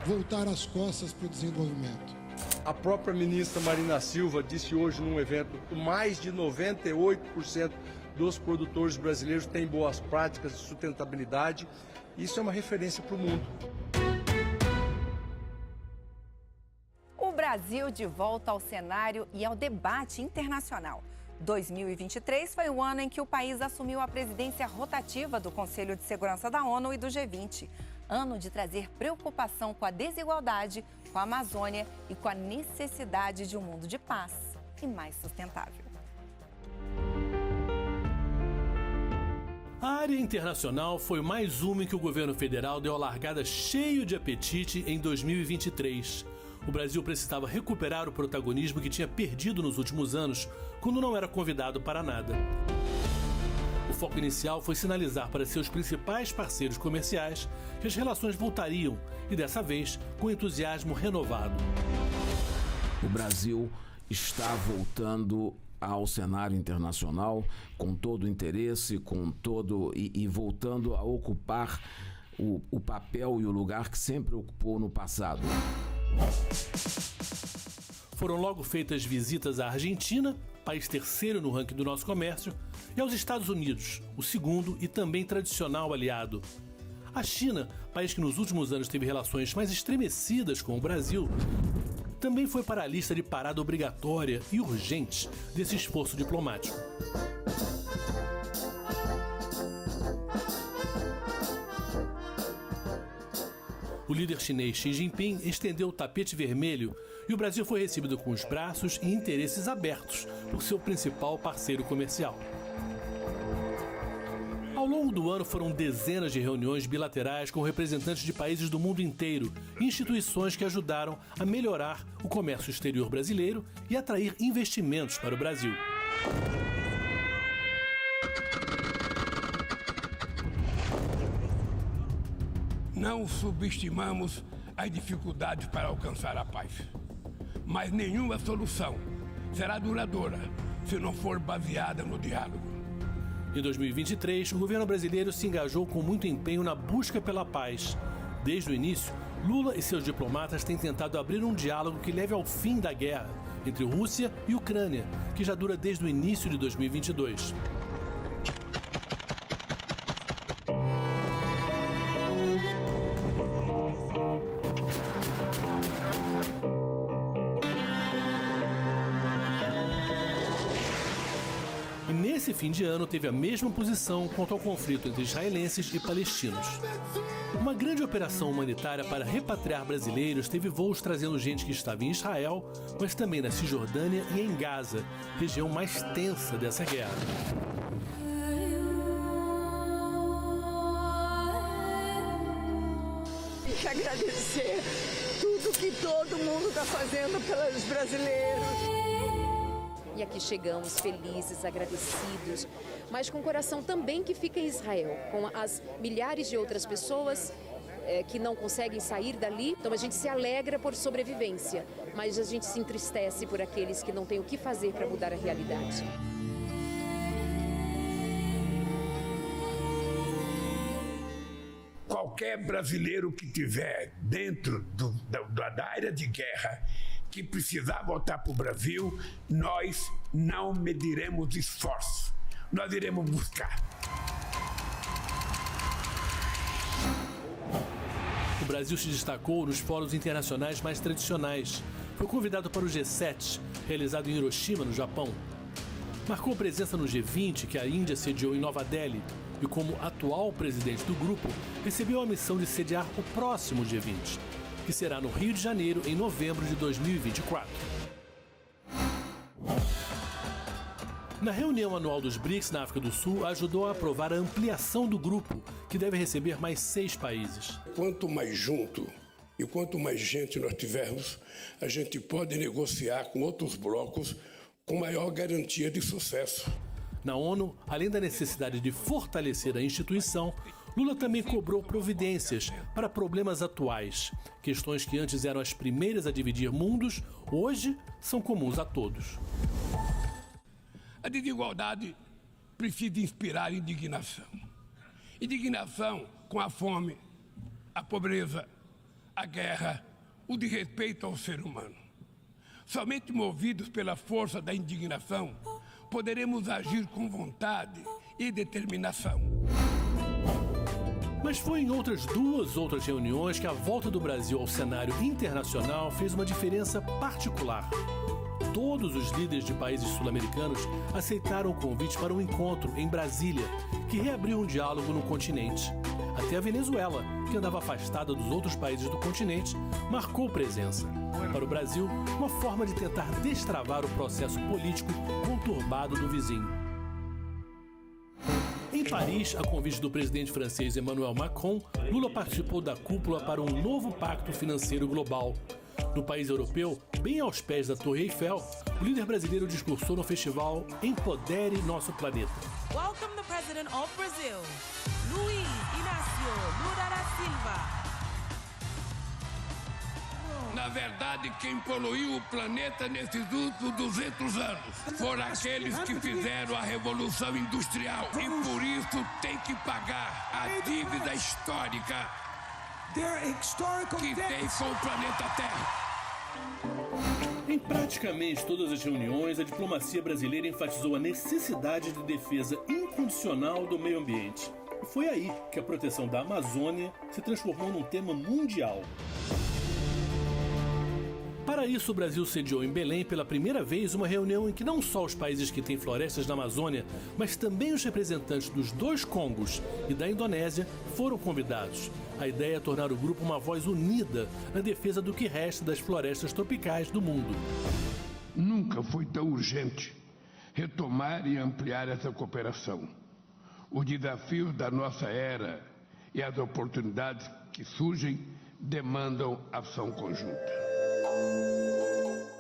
voltar as costas para o desenvolvimento. A própria ministra Marina Silva disse hoje num evento que mais de 98% dos produtores brasileiros têm boas práticas de sustentabilidade. Isso é uma referência para o mundo. Brasil de volta ao cenário e ao debate internacional. 2023 foi o ano em que o país assumiu a presidência rotativa do Conselho de Segurança da ONU e do G20. Ano de trazer preocupação com a desigualdade, com a Amazônia e com a necessidade de um mundo de paz e mais sustentável. A área internacional foi mais uma em que o governo federal deu a largada cheio de apetite em 2023. O Brasil precisava recuperar o protagonismo que tinha perdido nos últimos anos, quando não era convidado para nada. O foco inicial foi sinalizar para seus principais parceiros comerciais que as relações voltariam, e dessa vez com entusiasmo renovado. O Brasil está voltando ao cenário internacional com todo o interesse, e voltando a ocupar o papel e o lugar que sempre ocupou no passado. Foram logo feitas visitas à Argentina, país terceiro no ranking do nosso comércio, e aos Estados Unidos, o segundo e também tradicional aliado. A China, país que nos últimos anos teve relações mais estremecidas com o Brasil, também foi para a lista de parada obrigatória e urgente desse esforço diplomático. O líder chinês Xi Jinping estendeu o tapete vermelho e o Brasil foi recebido com os braços e interesses abertos por seu principal parceiro comercial. Ao longo do ano foram dezenas de reuniões bilaterais com representantes de países do mundo inteiro e instituições que ajudaram a melhorar o comércio exterior brasileiro e atrair investimentos para o Brasil. Não subestimamos as dificuldades para alcançar a paz, mas nenhuma solução será duradoura se não for baseada no diálogo. Em 2023, o governo brasileiro se engajou com muito empenho na busca pela paz. Desde o início, Lula e seus diplomatas têm tentado abrir um diálogo que leve ao fim da guerra entre Rússia e Ucrânia, que já dura desde o início de 2022. Nesse fim de ano, teve a mesma posição quanto ao conflito entre israelenses e palestinos. Uma grande operação humanitária para repatriar brasileiros teve voos trazendo gente que estava em Israel, mas também na Cisjordânia e em Gaza, região mais tensa dessa guerra. Tem que agradecer tudo que todo mundo está fazendo pelos brasileiros. E aqui chegamos felizes, agradecidos, mas com o coração também que fica em Israel, com as milhares de outras pessoas que não conseguem sair dali. Então a gente se alegra por sobrevivência, mas a gente se entristece por aqueles que não têm o que fazer para mudar a realidade. Qualquer brasileiro que estiver dentro da área de guerra, que precisar voltar para o Brasil, nós não mediremos esforço. Nós iremos buscar. O Brasil se destacou nos fóruns internacionais mais tradicionais. Foi convidado para o G7, realizado em Hiroshima, no Japão. Marcou presença no G20, que a Índia sediou em Nova Delhi, e como atual presidente do grupo, recebeu a missão de sediar o próximo G20, que será no Rio de Janeiro em novembro de 2024. Na reunião anual dos BRICS na África do Sul, ajudou a aprovar a ampliação do grupo, que deve receber mais 6 países. Quanto mais junto e quanto mais gente nós tivermos, a gente pode negociar com outros blocos com maior garantia de sucesso. Na ONU, além da necessidade de fortalecer a instituição, Lula também cobrou providências para problemas atuais. Questões que antes eram as primeiras a dividir mundos, hoje são comuns a todos. A desigualdade precisa inspirar indignação. Indignação com a fome, a pobreza, a guerra, o desrespeito ao ser humano. Somente movidos pela força da indignação, poderemos agir com vontade e determinação. Mas foi em outras reuniões que a volta do Brasil ao cenário internacional fez uma diferença particular. Todos os líderes de países sul-americanos aceitaram o convite para um encontro em Brasília, que reabriu um diálogo no continente. Até a Venezuela, que andava afastada dos outros países do continente, marcou presença. Para o Brasil, uma forma de tentar destravar o processo político conturbado do vizinho. Em Paris, a convite do presidente francês Emmanuel Macron, Lula participou da cúpula para um novo pacto financeiro global. No país europeu, bem aos pés da Torre Eiffel, o líder brasileiro discursou no festival Empodere Nosso Planeta. Welcome the President of Brazil, Luiz Inácio Lula da Silva. Na verdade, quem poluiu o planeta nesses últimos 200 anos foram aqueles que fizeram a Revolução Industrial. E por isso tem que pagar a dívida histórica que tem com o planeta Terra. Em praticamente todas as reuniões, a diplomacia brasileira enfatizou a necessidade de defesa incondicional do meio ambiente. E foi aí que a proteção da Amazônia se transformou num tema mundial. Para isso, o Brasil sediou em Belém pela primeira vez uma reunião em que não só os países que têm florestas na Amazônia, mas também os representantes dos 2 Congos e da Indonésia foram convidados. A ideia é tornar o grupo uma voz unida na defesa do que resta das florestas tropicais do mundo. Nunca foi tão urgente retomar e ampliar essa cooperação. Os desafios da nossa era e as oportunidades que surgem demandam ação conjunta.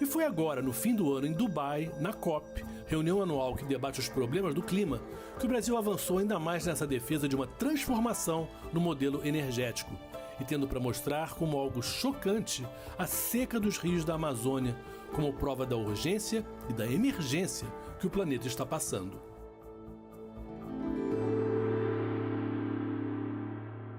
E foi agora, no fim do ano, em Dubai, na COP, reunião anual que debate os problemas do clima, que o Brasil avançou ainda mais nessa defesa de uma transformação no modelo energético, e tendo para mostrar como algo chocante a seca dos rios da Amazônia, como prova da urgência e da emergência que o planeta está passando.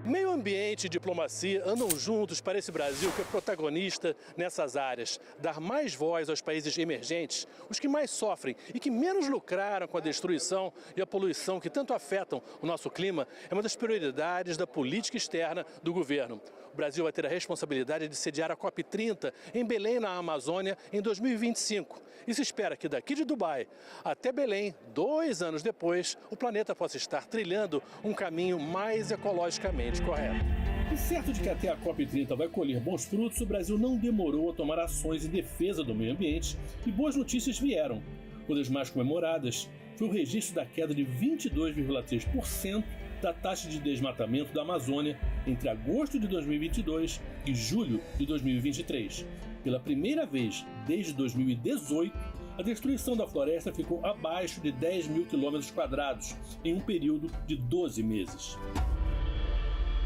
Meio ambiente e diplomacia andam juntos para esse Brasil que é protagonista nessas áreas. Dar mais voz aos países emergentes, os que mais sofrem e que menos lucraram com a destruição e a poluição que tanto afetam o nosso clima, é uma das prioridades da política externa do governo. O Brasil vai ter a responsabilidade de sediar a COP30 em Belém, na Amazônia, em 2025. E se espera que daqui de Dubai até Belém, 2 anos depois, o planeta possa estar trilhando um caminho mais ecologicamente correto. E certo de que até a COP30 vai colher bons frutos, o Brasil não demorou a tomar ações em defesa do meio ambiente e boas notícias vieram. Uma das mais comemoradas foi o registro da queda de 22,3% da taxa de desmatamento da Amazônia entre agosto de 2022 e julho de 2023. Pela primeira vez desde 2018, a destruição da floresta ficou abaixo de 10 mil quilômetros quadrados em um período de 12 meses.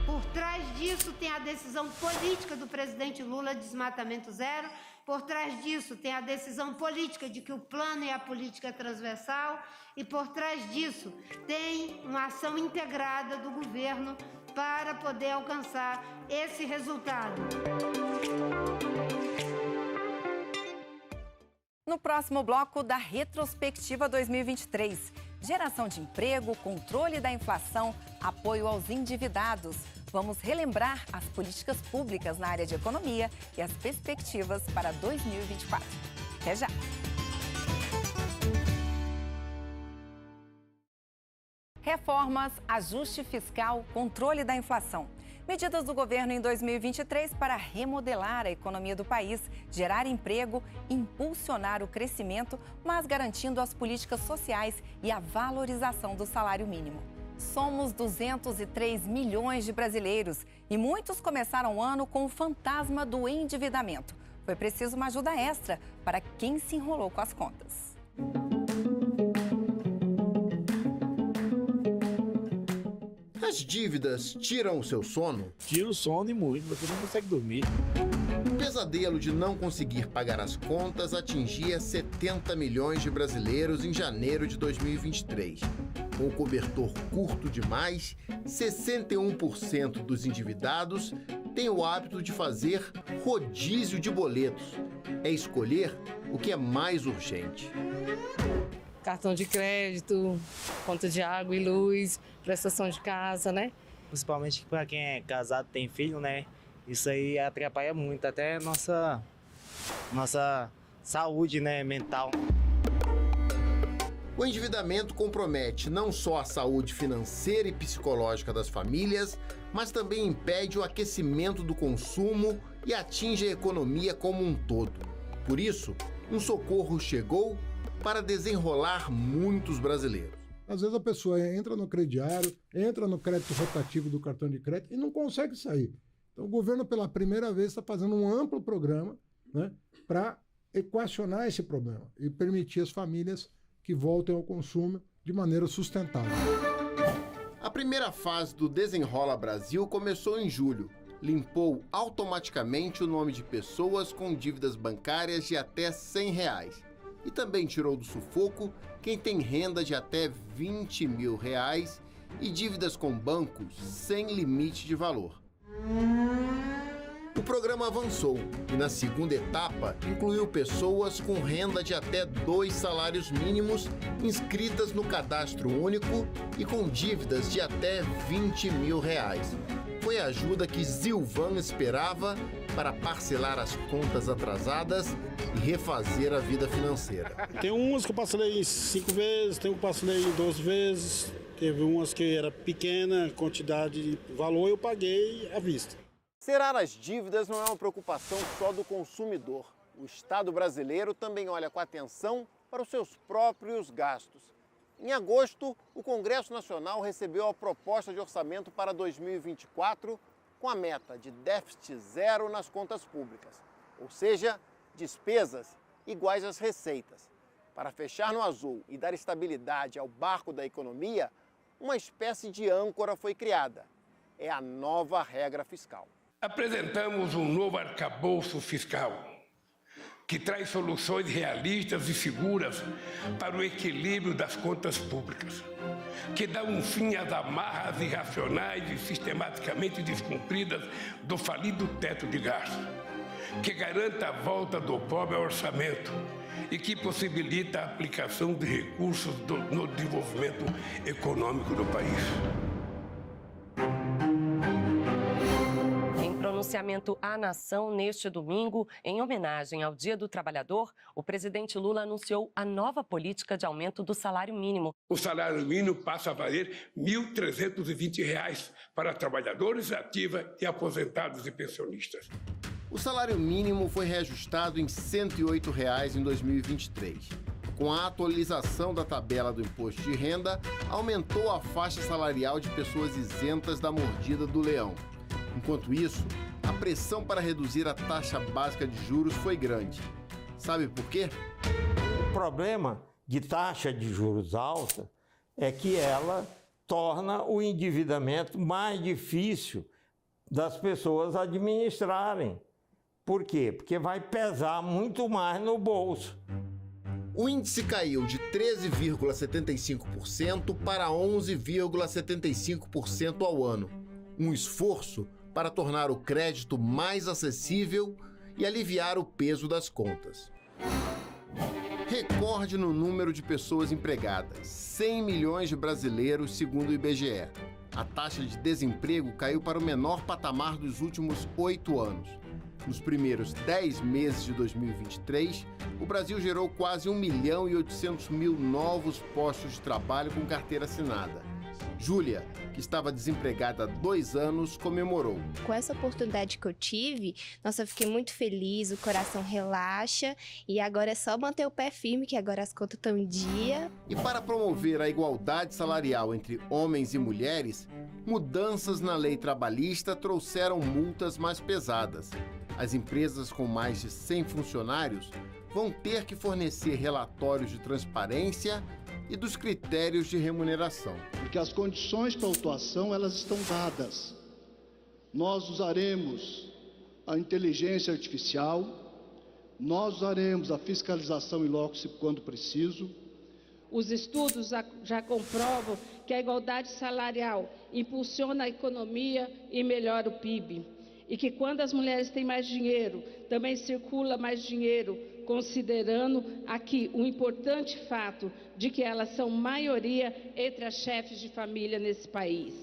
Por trás disso tem a decisão política do presidente Lula de desmatamento zero. Por trás disso tem a decisão política de que o plano e a política é transversal. E por trás disso tem uma ação integrada do governo para poder alcançar esse resultado. No próximo bloco da Retrospectiva 2023, geração de emprego, controle da inflação, apoio aos endividados. Vamos relembrar as políticas públicas na área de economia e as perspectivas para 2024. Até já! Reformas, ajuste fiscal, controle da inflação. Medidas do governo em 2023 para remodelar a economia do país, gerar emprego, impulsionar o crescimento, mas garantindo as políticas sociais e a valorização do salário mínimo. Somos 203 milhões de brasileiros e muitos começaram o ano com o fantasma do endividamento. Foi preciso uma ajuda extra para quem se enrolou com as contas. As dívidas tiram o seu sono? Tira o sono e muito, você não consegue dormir. O pesadelo de não conseguir pagar as contas atingia 70 milhões de brasileiros em janeiro de 2023. Com o cobertor curto demais, 61% dos endividados têm o hábito de fazer rodízio de boletos. É escolher o que é mais urgente. Cartão de crédito, conta de água e luz, prestação de casa, né? principalmente para quem é casado, tem filho, né? Isso aí atrapalha muito, até nossa saúde, né, mental. O endividamento compromete não só a saúde financeira e psicológica das famílias, mas também impede o aquecimento do consumo e atinge a economia como um todo. Por isso, um socorro chegou para desenrolar muitos brasileiros. Às vezes a pessoa entra no crediário, entra no crédito rotativo do cartão de crédito e não consegue sair. Então o governo, pela primeira vez, está fazendo um amplo programa, né, para equacionar esse problema e permitir às famílias que voltem ao consumo de maneira sustentável. A primeira fase do Desenrola Brasil começou em julho. Limpou automaticamente o nome de pessoas com dívidas bancárias de até R$100. E também tirou do sufoco quem tem renda de até R$20 mil e dívidas com bancos sem limite de valor. O programa avançou e, na segunda etapa, incluiu pessoas com renda de até 2 salários mínimos inscritas no cadastro único e com dívidas de até R$20 mil. Foi a ajuda que Zilvan esperava para parcelar as contas atrasadas e refazer a vida financeira. Tem umas que eu parcelei em 5 vezes, tem um que parcelei em 12 vezes, teve umas que era pequena, quantidade de valor, eu paguei à vista. Zerar as dívidas não é uma preocupação só do consumidor. O Estado brasileiro também olha com atenção para os seus próprios gastos. Em agosto, o Congresso Nacional recebeu a proposta de orçamento para 2024 com a meta de déficit zero nas contas públicas, ou seja, despesas iguais às receitas. Para fechar no azul e dar estabilidade ao barco da economia, uma espécie de âncora foi criada. É a nova regra fiscal. Apresentamos um novo arcabouço fiscal que traz soluções realistas e seguras para o equilíbrio das contas públicas, que dá um fim às amarras irracionais e sistematicamente descumpridas do falido teto de gastos, que garanta a volta do pobre ao orçamento e que possibilita a aplicação de recursos no desenvolvimento econômico do país. Pronunciamento à nação neste domingo, em homenagem ao Dia do Trabalhador, o presidente Lula anunciou a nova política de aumento do salário mínimo. O salário mínimo passa a valer R$ 1.320 para trabalhadores ativos e aposentados e pensionistas. O salário mínimo foi reajustado em R$ 108 em 2023. Com a atualização da tabela do imposto de renda, aumentou a faixa salarial de pessoas isentas da mordida do leão. Enquanto isso, a pressão para reduzir a taxa básica de juros foi grande. Sabe por quê? O problema de taxa de juros alta é que ela torna o endividamento mais difícil das pessoas administrarem. Por quê? Porque vai pesar muito mais no bolso. O índice caiu de 13,75% para 11,75% ao ano. Um esforço para tornar o crédito mais acessível e aliviar o peso das contas. Recorde no número de pessoas empregadas, 100 milhões de brasileiros, segundo o IBGE. A taxa de desemprego caiu para o menor patamar dos últimos 8 anos. Nos primeiros 10 meses de 2023, o Brasil gerou quase 1.800.000 novos postos de trabalho com carteira assinada. Júlia, que estava desempregada há 2 anos, comemorou. Com essa oportunidade que eu tive, nossa, eu fiquei muito feliz, o coração relaxa e agora é só manter o pé firme, que agora as contas estão em dia. E para promover a igualdade salarial entre homens e mulheres, mudanças na lei trabalhista trouxeram multas mais pesadas. As empresas com mais de 100 funcionários vão ter que fornecer relatórios de transparência e dos critérios de remuneração. Porque as condições para a autuação, elas estão dadas. Nós usaremos a inteligência artificial, nós usaremos a fiscalização in loco quando preciso. Os estudos já comprovam que a igualdade salarial impulsiona a economia e melhora o PIB. E que quando as mulheres têm mais dinheiro, também circula mais dinheiro, considerando aqui o importante fato de que elas são maioria entre as chefes de família nesse país.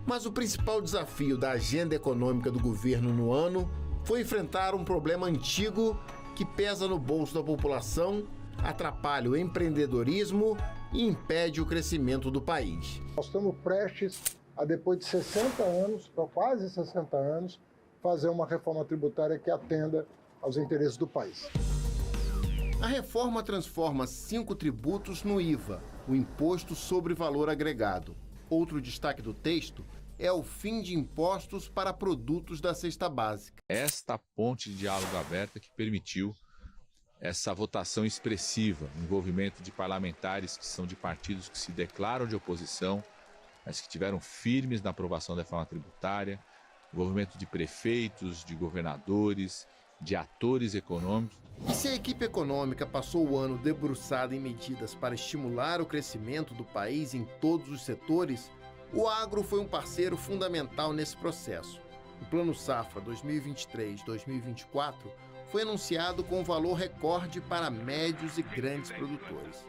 Mas o principal desafio da agenda econômica do governo no ano foi enfrentar um problema antigo que pesa no bolso da população, atrapalha o empreendedorismo e impede o crescimento do país. Nós estamos prestes a, depois de 60 anos, quase 60 anos, fazer uma reforma tributária que atenda aos interesses do país. A reforma transforma 5 tributos no IVA, o Imposto sobre Valor Agregado. Outro destaque do texto é o fim de impostos para produtos da cesta básica. Esta ponte de diálogo aberta que permitiu essa votação expressiva, envolvimento de parlamentares que são de partidos que se declaram de oposição, mas que tiveram firmes na aprovação da reforma tributária, envolvimento de prefeitos, de governadores, de atores econômicos. E se a equipe econômica passou o ano debruçada em medidas para estimular o crescimento do país em todos os setores, o agro foi um parceiro fundamental nesse processo. O Plano Safra 2023-2024 foi anunciado com um valor recorde para médios e grandes produtores.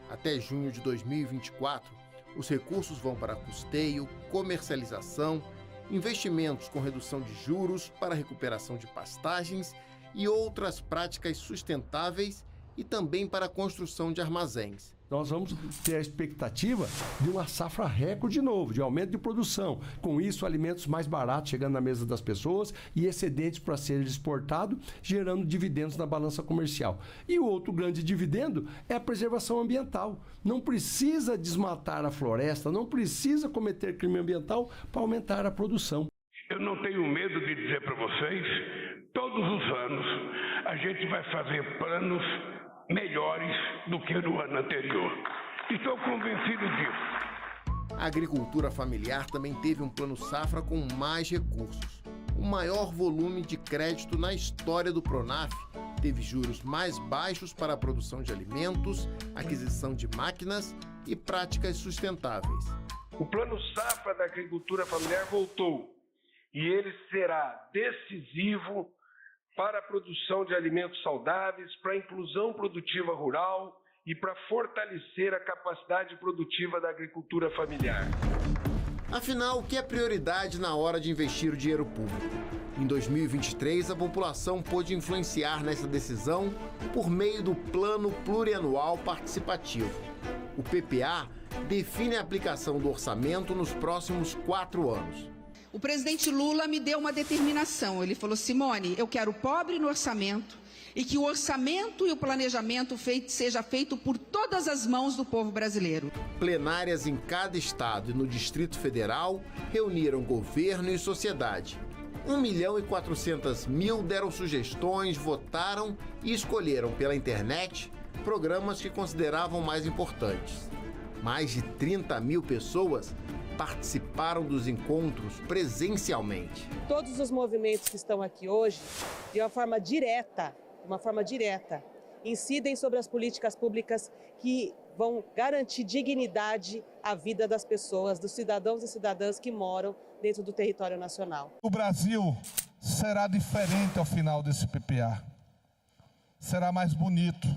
Até junho de 2024, os recursos vão para custeio, comercialização, investimentos com redução de juros para recuperação de pastagens e outras práticas sustentáveis e também para a construção de armazéns. Nós vamos ter a expectativa de uma safra recorde de novo, de aumento de produção. Com isso, alimentos mais baratos chegando na mesa das pessoas e excedentes para ser exportado, gerando dividendos na balança comercial. E o outro grande dividendo é a preservação ambiental. Não precisa desmatar a floresta, não precisa cometer crime ambiental para aumentar a produção. Eu não tenho medo de dizer para vocês, todos os anos a gente vai fazer planos melhores do que no ano anterior. Estou convencido disso. A agricultura familiar também teve um plano safra com mais recursos. O maior volume de crédito na história do Pronaf teve juros mais baixos para a produção de alimentos, aquisição de máquinas e práticas sustentáveis. O plano safra da agricultura familiar voltou e ele será decisivo para a produção de alimentos saudáveis, para a inclusão produtiva rural e para fortalecer a capacidade produtiva da agricultura familiar. Afinal, o que é prioridade na hora de investir o dinheiro público? Em 2023, a população pôde influenciar nessa decisão por meio do Plano Plurianual Participativo. O PPA define a aplicação do orçamento nos próximos 4 anos. O presidente Lula me deu uma determinação. Ele falou: Simone, eu quero pobre no orçamento e que o orçamento e o planejamento seja feito por todas as mãos do povo brasileiro. Plenárias em cada estado e no Distrito Federal reuniram governo e sociedade. 1.400.000 deram sugestões, votaram e escolheram pela internet programas que consideravam mais importantes. Mais de 30.000 pessoas participaram dos encontros presencialmente. Todos os movimentos que estão aqui hoje, de uma forma direta, incidem sobre as políticas públicas que vão garantir dignidade à vida das pessoas, dos cidadãos e cidadãs que moram dentro do território nacional. O Brasil será diferente ao final desse PPA. Será mais bonito,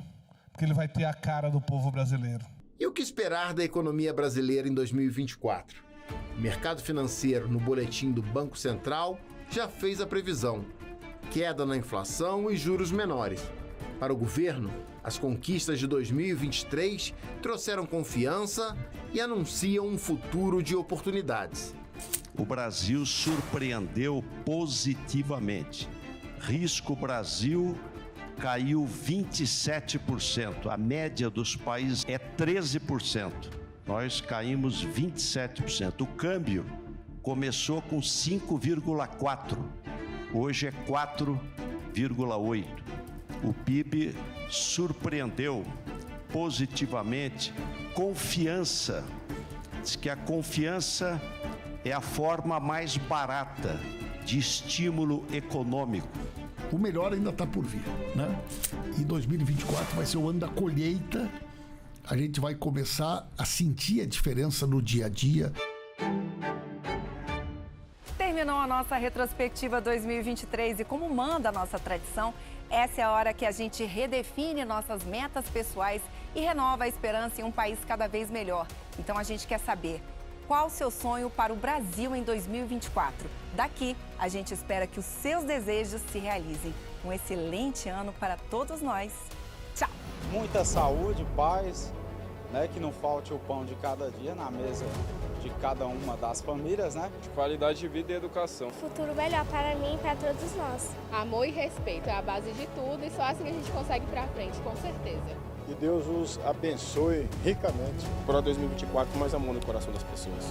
porque ele vai ter a cara do povo brasileiro. E o que esperar da economia brasileira em 2024? O mercado financeiro, no boletim do Banco Central, já fez a previsão: queda na inflação e juros menores. Para o governo, as conquistas de 2023 trouxeram confiança e anunciam um futuro de oportunidades. O Brasil surpreendeu positivamente. Risco Brasil caiu 27%. A média dos países é 13%. Nós caímos 27%. O câmbio começou com 5,4%. Hoje é 4,8%. O PIB surpreendeu positivamente. Confiança. Diz que a confiança é a forma mais barata de estímulo econômico. O melhor ainda está por vir, né? E 2024 vai ser o ano da colheita. A gente vai começar a sentir a diferença no dia a dia. Terminou a nossa retrospectiva 2023 e, como manda a nossa tradição, essa é a hora que a gente redefine nossas metas pessoais e renova a esperança em um país cada vez melhor. Então a gente quer saber, qual o seu sonho para o Brasil em 2024. Daqui, a gente espera que os seus desejos se realizem. Um excelente ano para todos nós. Tchau! Muita saúde, paz, né? Que não falte o pão de cada dia na mesa de cada uma das famílias, né? De qualidade de vida e educação. Futuro melhor para mim e para todos nós. Amor e respeito é a base de tudo e só assim a gente consegue ir pra frente, com certeza. Que Deus os abençoe ricamente. Para 2024, mais amor no coração das pessoas.